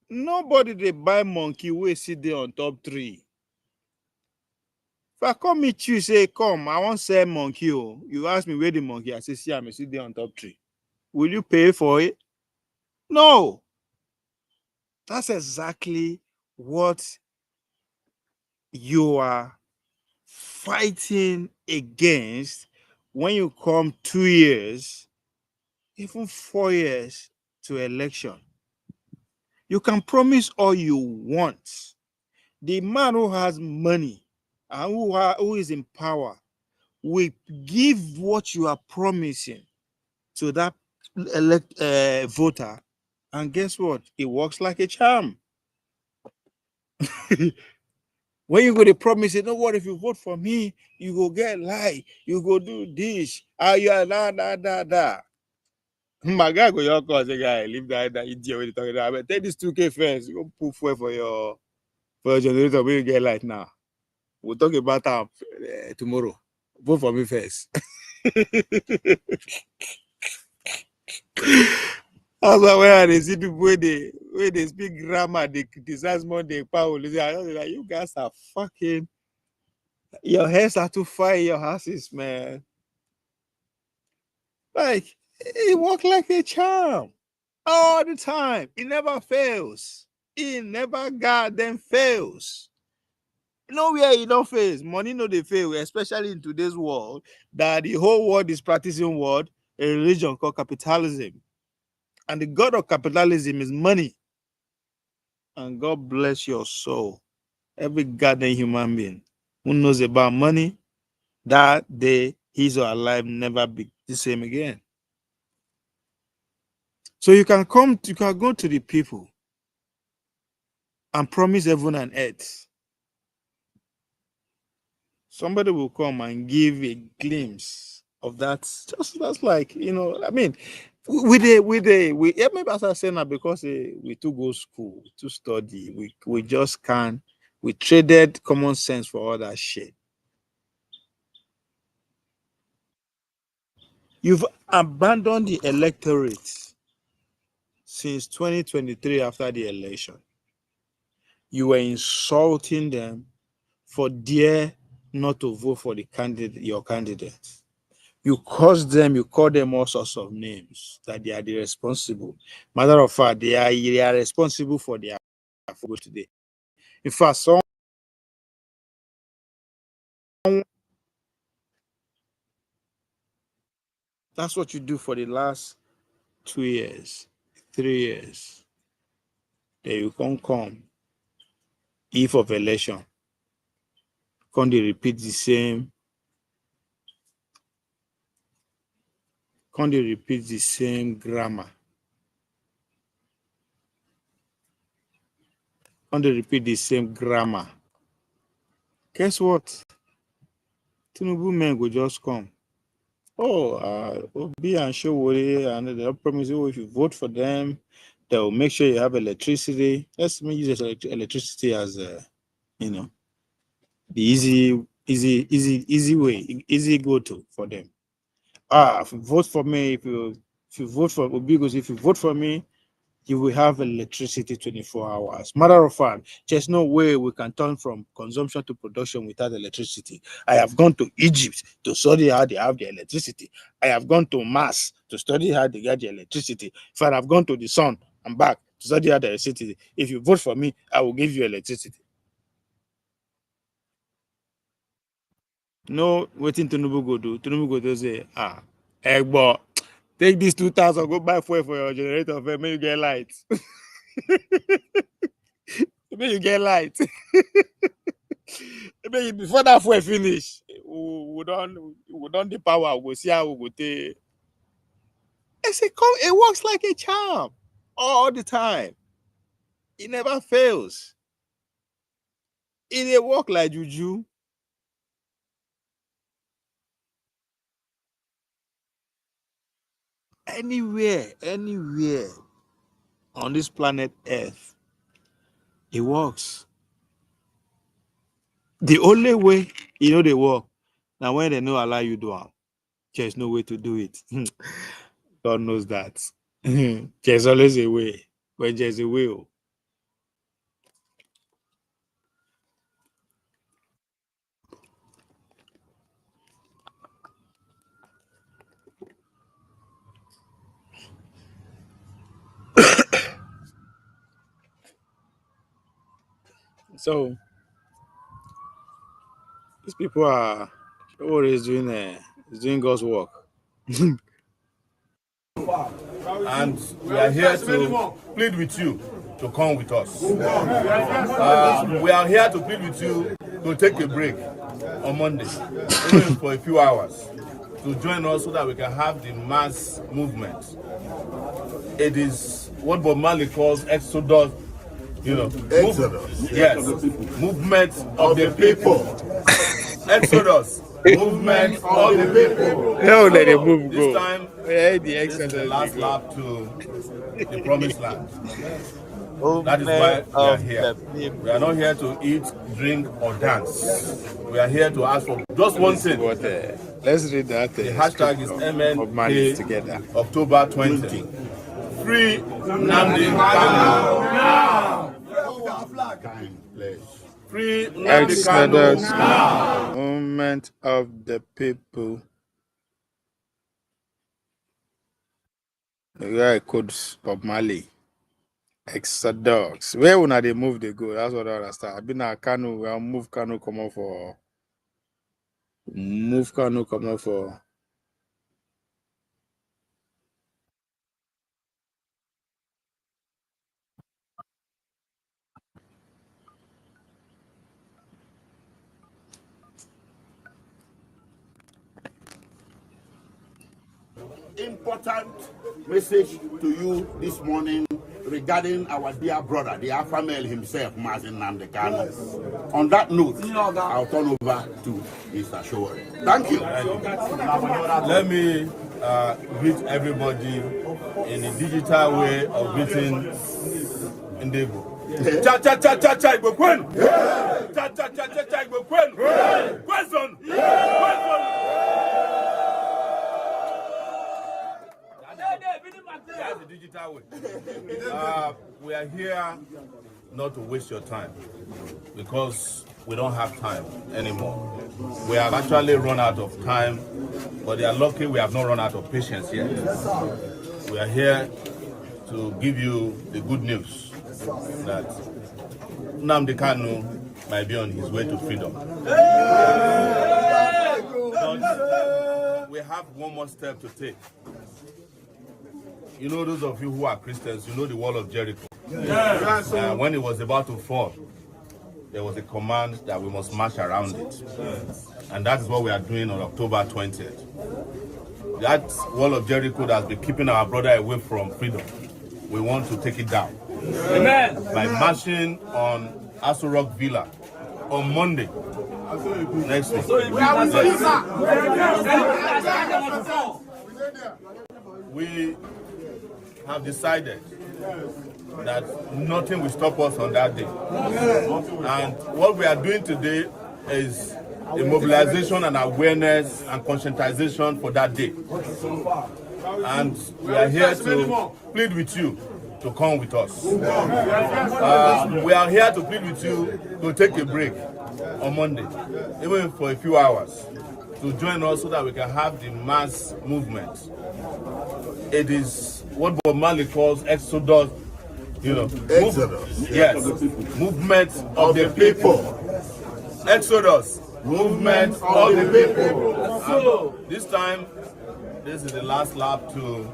B: Nobody they buy monkey wey sit there on top tree. If I come meet you, say, come, I want sell monkey. Oh. You ask me where the monkey, I say, see, I'm sit there on top tree. Will you pay for it? No. That's exactly what you are fighting against when you come 2 years, even 4 years to election. You can promise all you want. The man who has money and who is in power will give what you are promising to that voter, and guess what? It works like a charm. When you go to promise, you know what? If you vote for me, you go get light, you go do this. Yeah, da. My guy go your cause, guy, leave that idiot when you talking about. But take this 2K first. You go put fuel for your generator when you get light now. We'll talk about that tomorrow. Vote for me first. That's why when I see people where they speak grammar, they criticize more than power. Like, you guys are fucking. Your heads are too far in your houses, man. Like, it works like a charm all the time. It never fails. It never goddamn fails. Nowhere it don't fail. Money no they fail, especially in today's world that the whole world is practicing what? A religion called capitalism. And the god of capitalism is money. And God bless your soul. Every goddamn human being who knows about money, that day his or her life never be the same again. So you can go to the people and promise heaven and earth. Somebody will come and give a glimpse of that. Just that's like, I mean, maybe as I say now, because we to go school, to study, we just can't. We traded common sense for all that shit. You've abandoned the electorate since 2023 after the election. You were insulting them for dare not to vote for your candidate. You call them all sorts of names that they are the responsible. Matter of fact, they are responsible for their vote today. In fact, that's what you do for the last 2 years, 3 years. Then you come eve of election. They repeat the same Can't they repeat the same grammar? Can't they repeat the same grammar? Guess what? Tinubu men will just come. Oh, Obi and Sowore, and they'll promise you if you vote for them, they'll make sure you have electricity. Let's use electricity as you know, the easy way, easy go-to for them. If you vote for me, if you vote for Obi, because if you vote for me, you will have electricity 24 hours. Matter of fact, there's no way we can turn from consumption to production without electricity. I have gone to Egypt to study how they have the electricity. I have gone to Mars to study how they get the electricity. If I have gone to the sun and back to study how the electricity, if you vote for me, I will give you electricity. No, waiting Tinubu go do. Tinubu go do say, Egbo, take this 2,000, go buy fuel for your generator, make you get light. Make you get light. Before that fuel finish, we don't the power. We'll see how we go take. I say, it works like a charm all the time. It never fails. It work like juju. Anywhere on this planet Earth, it works. The only way they work now when they no allow you do it. There's no way to do it. God knows that. There's always a way. When there's a way. So these people are doing God's work.
A: And we are here to plead with you to come with us. We are here to plead with you to take a break on Monday, even for a few hours, to join us so that we can have the mass movement. It is what Bob Marley calls Exodus,
C: Exodus.
A: Yes, movement of the people. Exodus, movement of the people.
B: No, let it move
A: This
B: go.
A: time,
B: This
A: is the last lap to the promised land. That is why we are here. We are not here to eat, drink, or dance. We are here to ask for just one thing.
B: But, let's read that.
A: The hashtag is MNK
B: together.
A: October 20. Free Nnamdi Kanu now. Free Nnamdi Kanu now.
B: Movement of the people. The guy codes Bob Marley. Exodus. Where when they move, they go. That's what I understand. I've been at Kanu. We'll move Kanu come on for. Move Kanu come on for.
C: Important message to you this morning regarding our dear brother, the alpha male himself, Master Nnamdi Kanu. On that note, I'll turn over to Mr. Sowore. Thank you.
A: Let me greet everybody in a digital way of greeting Ndebo. Cha cha cha cha cha Igbo Kwen. Cha cha cha cha cha Igbo Kwen. Question. That's the digital way. We are here not to waste your time because we don't have time anymore. We have actually run out of time, but they are lucky we have not run out of patience yet. We are here to give you the good news that Nnamdi Kanu might be on his way to freedom. But we have one more step to take. You know, those of you who are Christians, you know the wall of Jericho. When it was about to fall, there was a command that we must march around it. And that is what we are doing on October 20th. That wall of Jericho that has been keeping our brother away from freedom, we want to take it down. Amen. By marching on Aso Rock Villa on Monday next week. We have decided that nothing will stop us on that day. And what we are doing today is a mobilization and awareness and conscientization for that day. And we are here to plead with you to come with us. We are here to plead with you to take a break on Monday, even for a few hours, to join us so that we can have the mass movement. It is what Bob Marley calls Exodus,
C: Exodus.
A: Yes, movement of the people. Exodus, movement of the people. And this time, this is the last lap to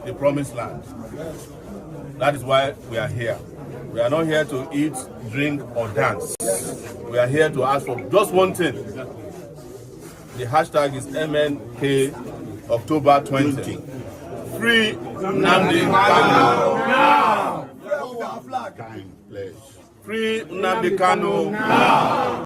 A: the promised land. That is why we are here. We are not here to eat, drink, or dance. We are here to ask for just one thing. The hashtag is MNK October 20. Free Nnamdi Kanu now. Free Nnamdi Kanu now.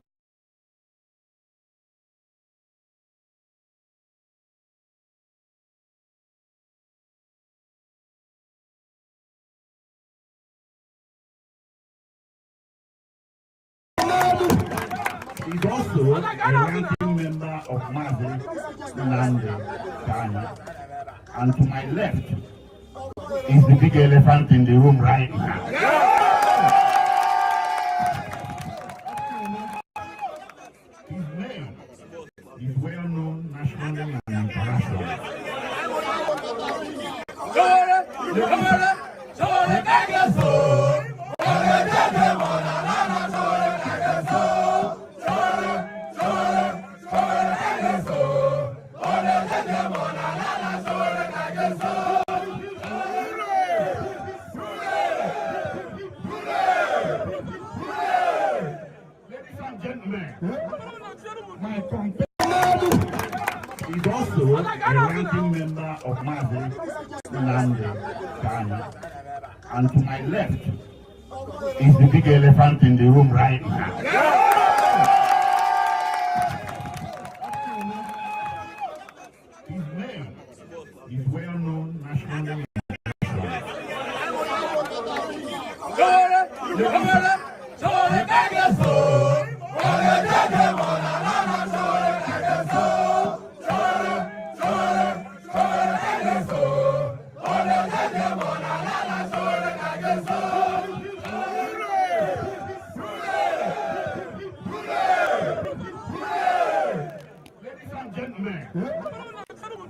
C: He's also a ranking member of Mazi Nnamdi Kanu. And to my left is the big elephant in the room right now. His name is well known nationally and internationally. My companion is also a ranking member of Mazi Nnamdi Kanu. And to my left is the big elephant in the room right now. His name is well known nationally.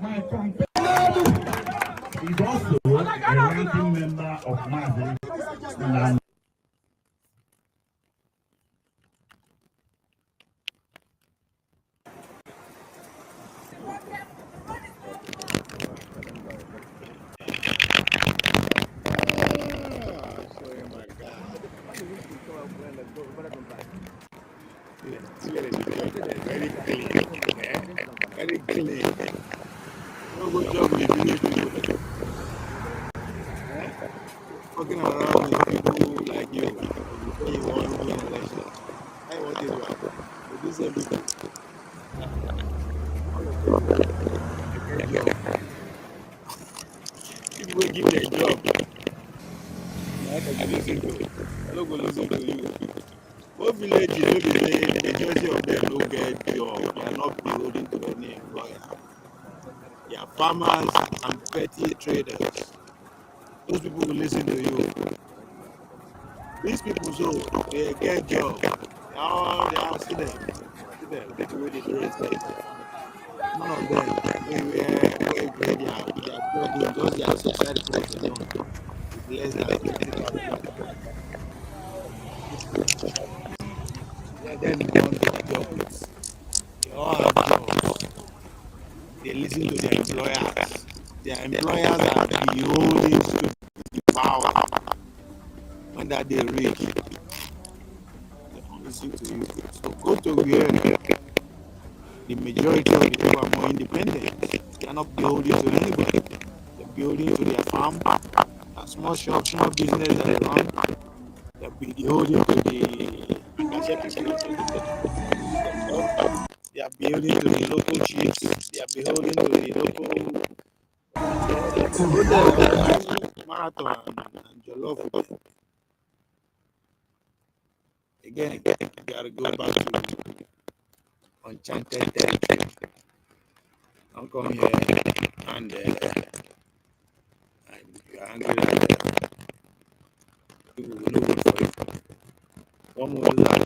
C: My companion is also a ranking member of Mazi Nnamdi.
B: Very clean. Very clean. No good job with people. Walking around with people like you before you want to win election. I want it to do everything. People will give their job. I don't go listen to you. What village you the majority of them don't get job. They are not beholden to any employer. They are farmers and petty traders. Those people will listen to you. These people, so they get job. They are students. People with the great none of them they are working because they are society alone. Less than 50,000. Let them don't get jobs. They all have jobs. They listen to their employers. Their employers are beholden to the power. When that they reach, they don't listen to you. So go to where the majority of the people are more independent. They are not beholden to anybody. They're beholden to their farm, a small shop, small business that they run. They're beholden to the they are beholden to the local chiefs. They are beholden to the local marathon and jollof with them. Again, you gotta go back to enchanted territory. Don't come here and you're angry that people will know for you. One more that.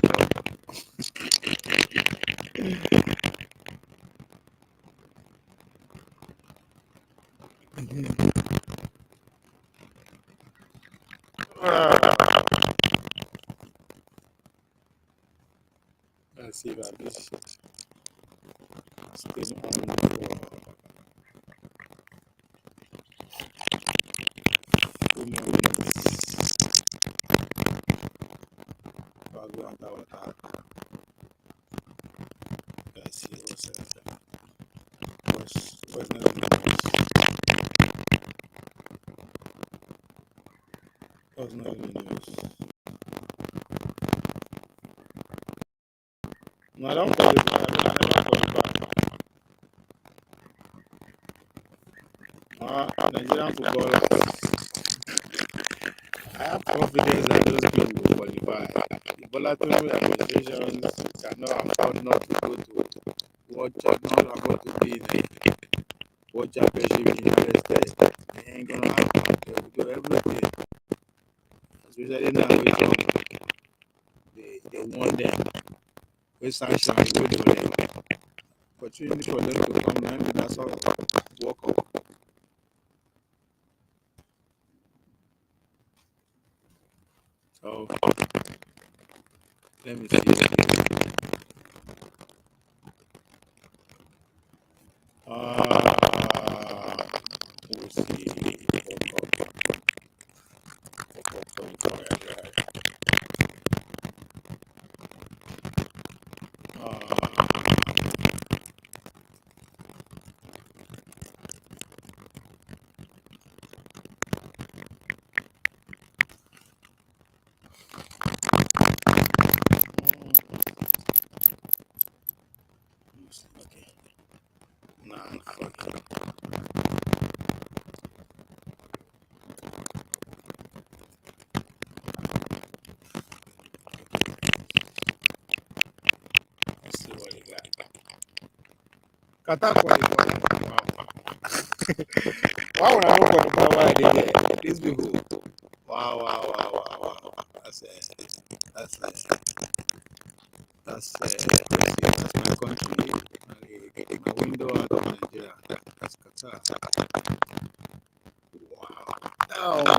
B: Let's see about this. Stay on for 2 more minutes. I'll go on that. Let's see what's that. What's not in the news? What's not in the news? No, I don't call it back. I never call it back. Nigerian footballers, I have confidence that those people will qualify. The voluntary administrations cannot afford not to go to World Championship, not afford to be in the World Championship in the United States. They ain't gonna happen. They will do everything. Especially now with Trump. They want them. We sanction good for them. Opportunity for them to come down with that sort of work up. So let me see. We'll see. Okay. Let's see what you got. Qatar qualified. Wow. Why would I not qualify? Why I did that? These people. Wow. That's my country. My window out of Nigeria. That's Qatar. Wow. Oh my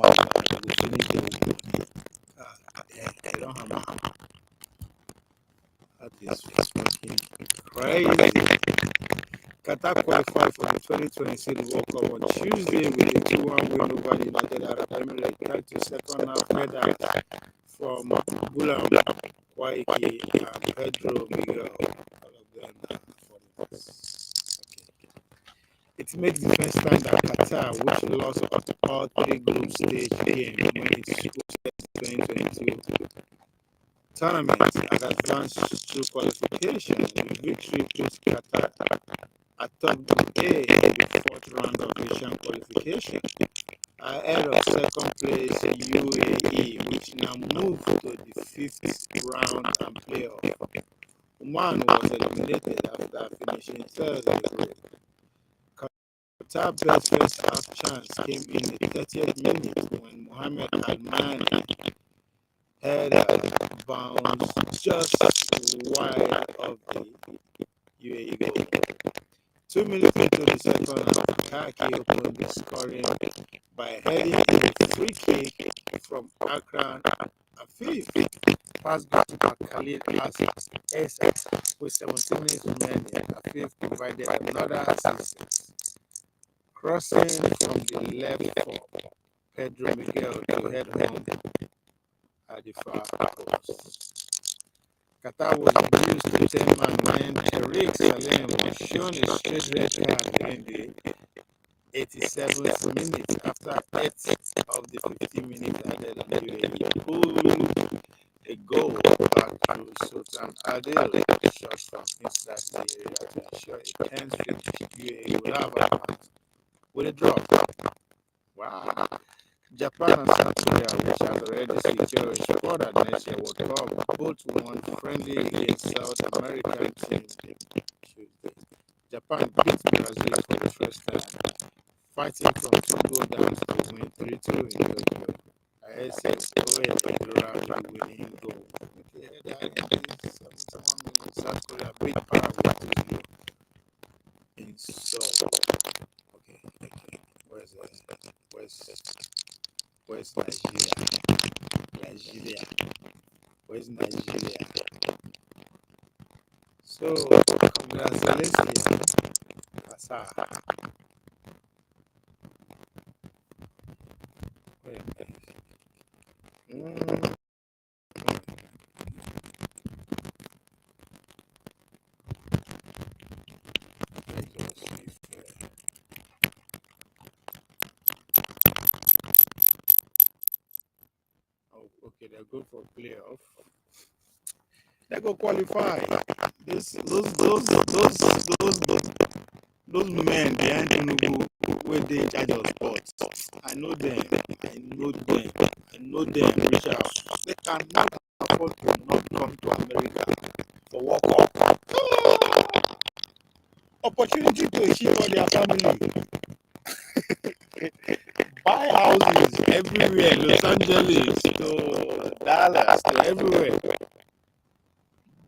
B: God. We finished it. They don't have money. That is fucking crazy. Qatar qualified for the 2026 World Cup on Tuesday with a 2-1 win over the United Arab Emirates, tied to second half header from Bulam, Kwaiki, and Pedro Miguel. All of them for the okay. It makes the first time that Qatar, which lost all 3 group stage games when it hosted 2022 tournament, has advanced to qualification. The victory puts Qatar atop Group A in the 4th round of Asian qualification, ahead of second place UAE, which now moved to the 5th round and playoff. Oman was eliminated after finishing third in the group. Qatar's best first half chance came in the 30th minute when Mohamed Al-Mani header bounced just wide of the UAE goal. 2 minutes into the second half, Turkey opened the scoring by heading a free kick from Akran Afif. Pass goalkeeper Khalid SS with 17 minutes remaining. Afif provided another assist, crossing from the left for Pedro Miguel to head home at the far post. Qatar was reduced to 10-man men Tariq Salem was shown a straight red card during the 87th minute after 8 of the 50 minutes added on UAE pulled a goal back to Sultan Adil shot from inside the area to ensure a tense finish. UAE would have advanced with a drop. Wow. Japan and South Korea, which has already secured a spot at next year's World Cup, both won friendly against South American teams Tuesday. Japan beat Brazil for the first time, fighting from 2 goal down to win 3-2 in Tokyo. I say Sowore with the winning goal. Okay, that is 71 minutes. South Korea beat Paraguay 2-0 in Seoul. Okay. Where's Nigeria? Nigeria. Where's Nigeria? So, congratulations, Asa. Mm. Oh, okay, they're good for playoff. They go qualify. Those men behind Tinubu where they in charge of sports. I know them. Reach out. They cannot afford to not come to America for World Cup. Opportunity to achieve for their family. Buy houses everywhere, Los Angeles to Dallas to everywhere.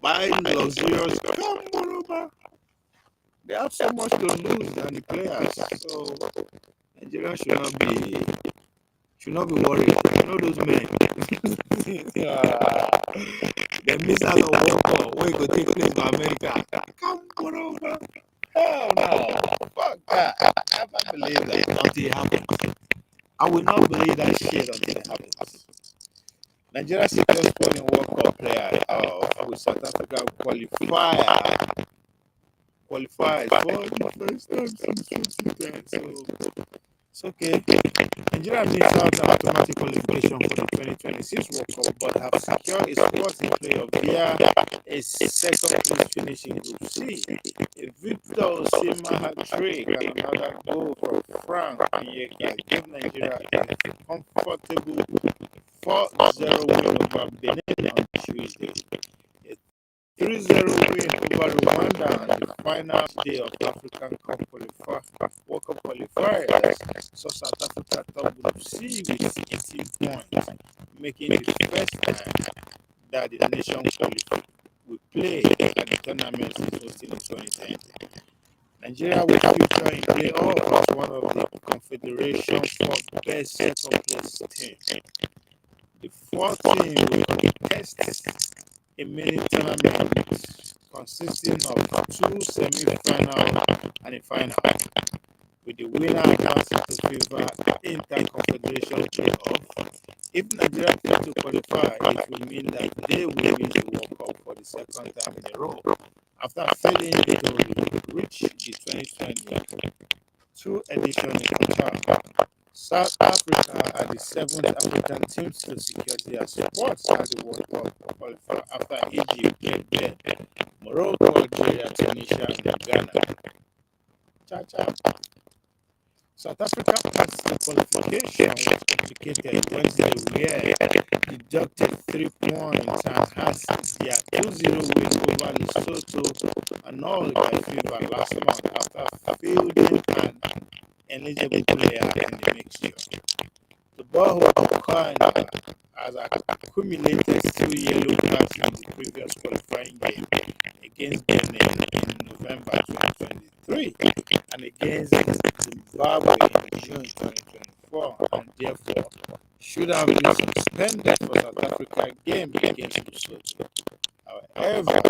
B: Buy luxurious. Come on over. They have so much to lose than the players. So Nigeria should not be worried. You know those men. They miss out on World Cup. Where it could take place in America. Come on over. Hell no. Fuck that. I never believe that until it happens. I will not believe that shit until it happens. Nigeria secure spot in World Cup player with South Africa qualified for the first time since 2010. So it's okay. Nigeria missed out on automatic qualification for the 2026 World Cup, but have secured a spot in playoff via a second place finish in Group C. A Victor Osimhen hat-trick and another goal from Frank Onyeka gave Nigeria a comfortable 4-0 win over Benin on Tuesday. A 3-0 win over Rwanda on the final day of African Cup World Cup qualifiers saw South Africa top Group C with 18 points, making the first time that the nation will play at the tournament since hosting in 2010. Nigeria will feature in playoff as one of the Confederation Cup best second place teams. The fourth team will contest a mini tournament consisting of 2 semi-finals and a final, with the winner advancing to FIFA Inter-Confederation playoff. If Nigeria fails to qualify, it will mean that they will win the World Cup for the second time in a row, after failing to reach the 2022 edition in Qatar. South Africa are the 7th African teams to secure their spots at the World Cup qualifier after Egypt, Cape Verde, Morocco, Algeria, Tunisia, and Ghana. South Africa passed the qualification was complicated when they were deducted 3 points and had their 2-0 win over Lesotho annulled by FIFA last month after fielding an eligible player in the mixture. The Bulldogs has accumulated 2 yellow cards in the previous qualifying game against Benin in November 2023 and against Zimbabwe in June 2024, and therefore should have been suspended for South Africa game against Lesotho. However, the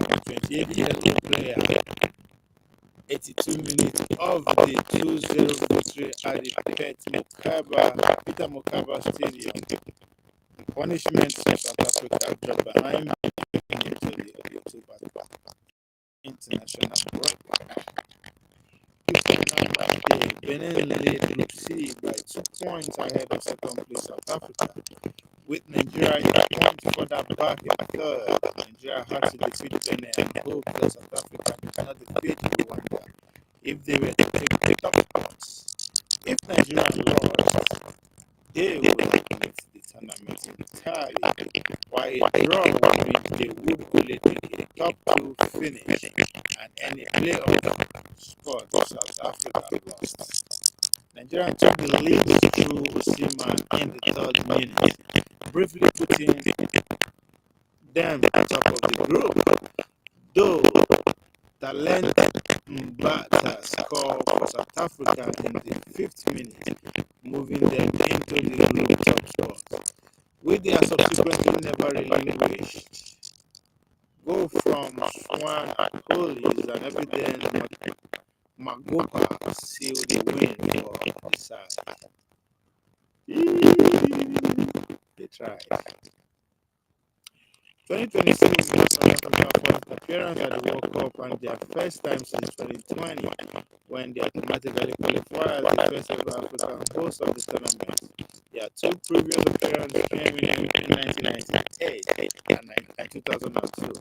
B: 28-year-old player 82 minutes of the 2-0 victory at the Peter Mokaba Stadium. Punishment for South Africa dropped behind into the October. international broadcast. Benin led Group C by 2 points ahead of second place South Africa, with Nigeria a point further back in third. Nigeria had to defeat Benin and hope that South Africa could not defeat Rwanda if they were to take the top spots. If Nigeria lost, they would leave the tournament entirely, while a draw would mean they would only take a top 2 finish and any playoff spot South Africa lost. Nigeria took the lead through Osimhen in the third minute, briefly putting them at top of the group, though Talent Mbata scored for South Africa in the 5th minute, moving them into the group top spot, which they are subsequently never relinquished. Goal from Swan Holis and evident Magopa sealed the win for the side. They tried. 2026 was South Africa's first appearance at the World Cup and their first time since 2020, when they automatically qualified as the first ever African host of the tournament. Their 2 previous appearances came in 1998 and 2002.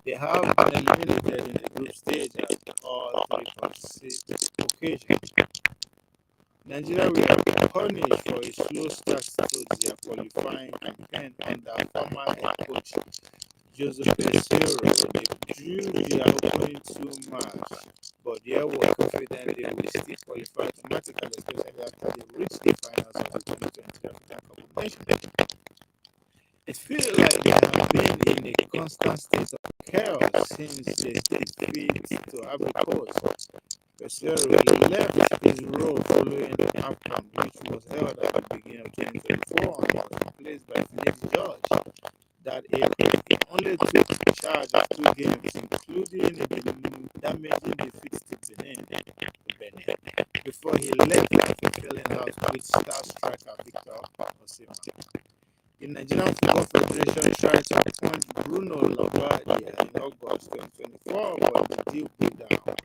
B: They have been eliminated in the group stage at all 3 occasions. Nigeria were punished for a slow start to their qualifying campaign under former head coach Joseph Sowore. They drew their opening 2 matches, but they were confident they would still qualify automatically, especially after they reached the finals of the 2020 African Cup of Nations. It feels like they have been in a constant state of chaos since they defeat to Ivory Coast. Sowore left his role following AFCON, which was held at the beginning of 2024 and was replaced by Felix George, that he only took charge of 2 games, including a damaging defeat to Benin, before he left after filling out with star striker Victor Osimhen. The Nigerian Football Federation tried to appoint Bruno Labbadia in August 2024, but the deal broke down.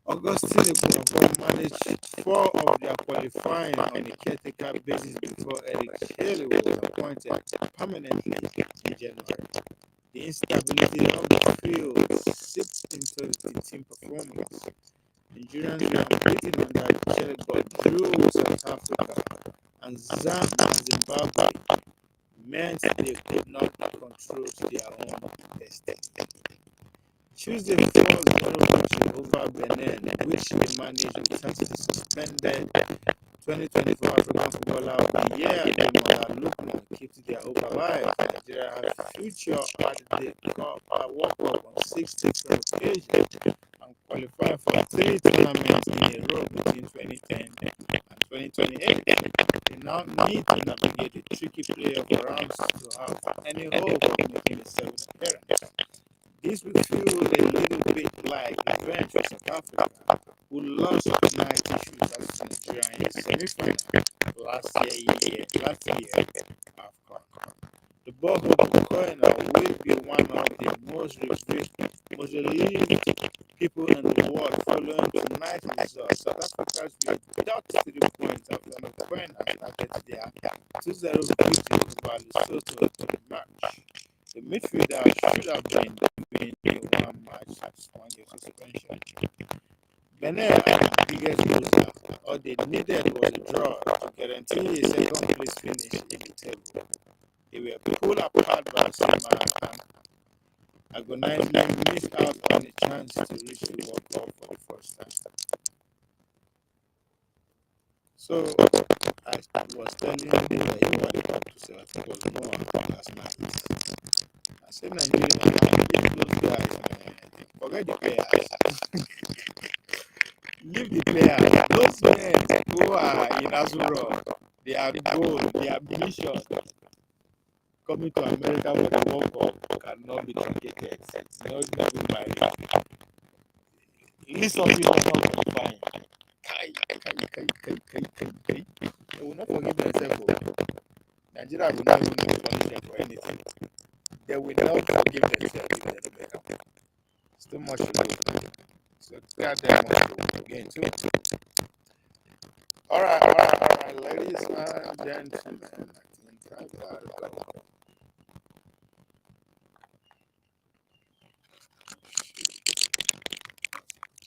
B: Augustine Ekwuakwa managed 4 of their qualifying on a caretaker basis before Eric Shelley was appointed permanently in January. The instability of the field seeped into the team performance. Nigerians were competing under Shelley but drew South Africa and Zimbabwe meant they could not control their own destiny. Tuesday falls Bruno victory over Benin, which they managed without the suspended 2024 African Footballer of the Year, Demola Lookman, keeps their hope alive. Nigeria has future at the World Cup on 6 different occasions and qualify for 3 tournaments in a row between 2010 and 2028. They now need to navigate the tricky playoff rounds to have any hope of making the 7th appearance. This will feel a little bit like revenge for South Africa, who lost 90 shooters to Nigeria in the semi-final last year AFCON. The ball of corner will be one of the most relieved people in the world following tonight's result. South Africa's without 3 points after the corner started their 2-0 victory over Lesotho in March. The midfielder should have been doing a 1 match suspension. Benin are the biggest loser. All they needed was a draw to guarantee a second place finish in the table. They were pulled apart by Osimhen and agonizingly missed out on a chance to reach the World Cup for the first time. So, I was telling you that you were up to say it was more last night. I said Nigeria, leave those guys, man. Forget the players. Leave the players. Those men who are in Aso Rock, they are goal, their mission. Coming to America for the World Cup cannot be truncated. It's not even my list of people not qualifying. They will not forgive themselves. Nigeria will not even punish them for anything. They will not forgive themselves if they don't make up. It's too much to do. So goddamn much to get into. All right, ladies and gentlemen. I think I gotta go.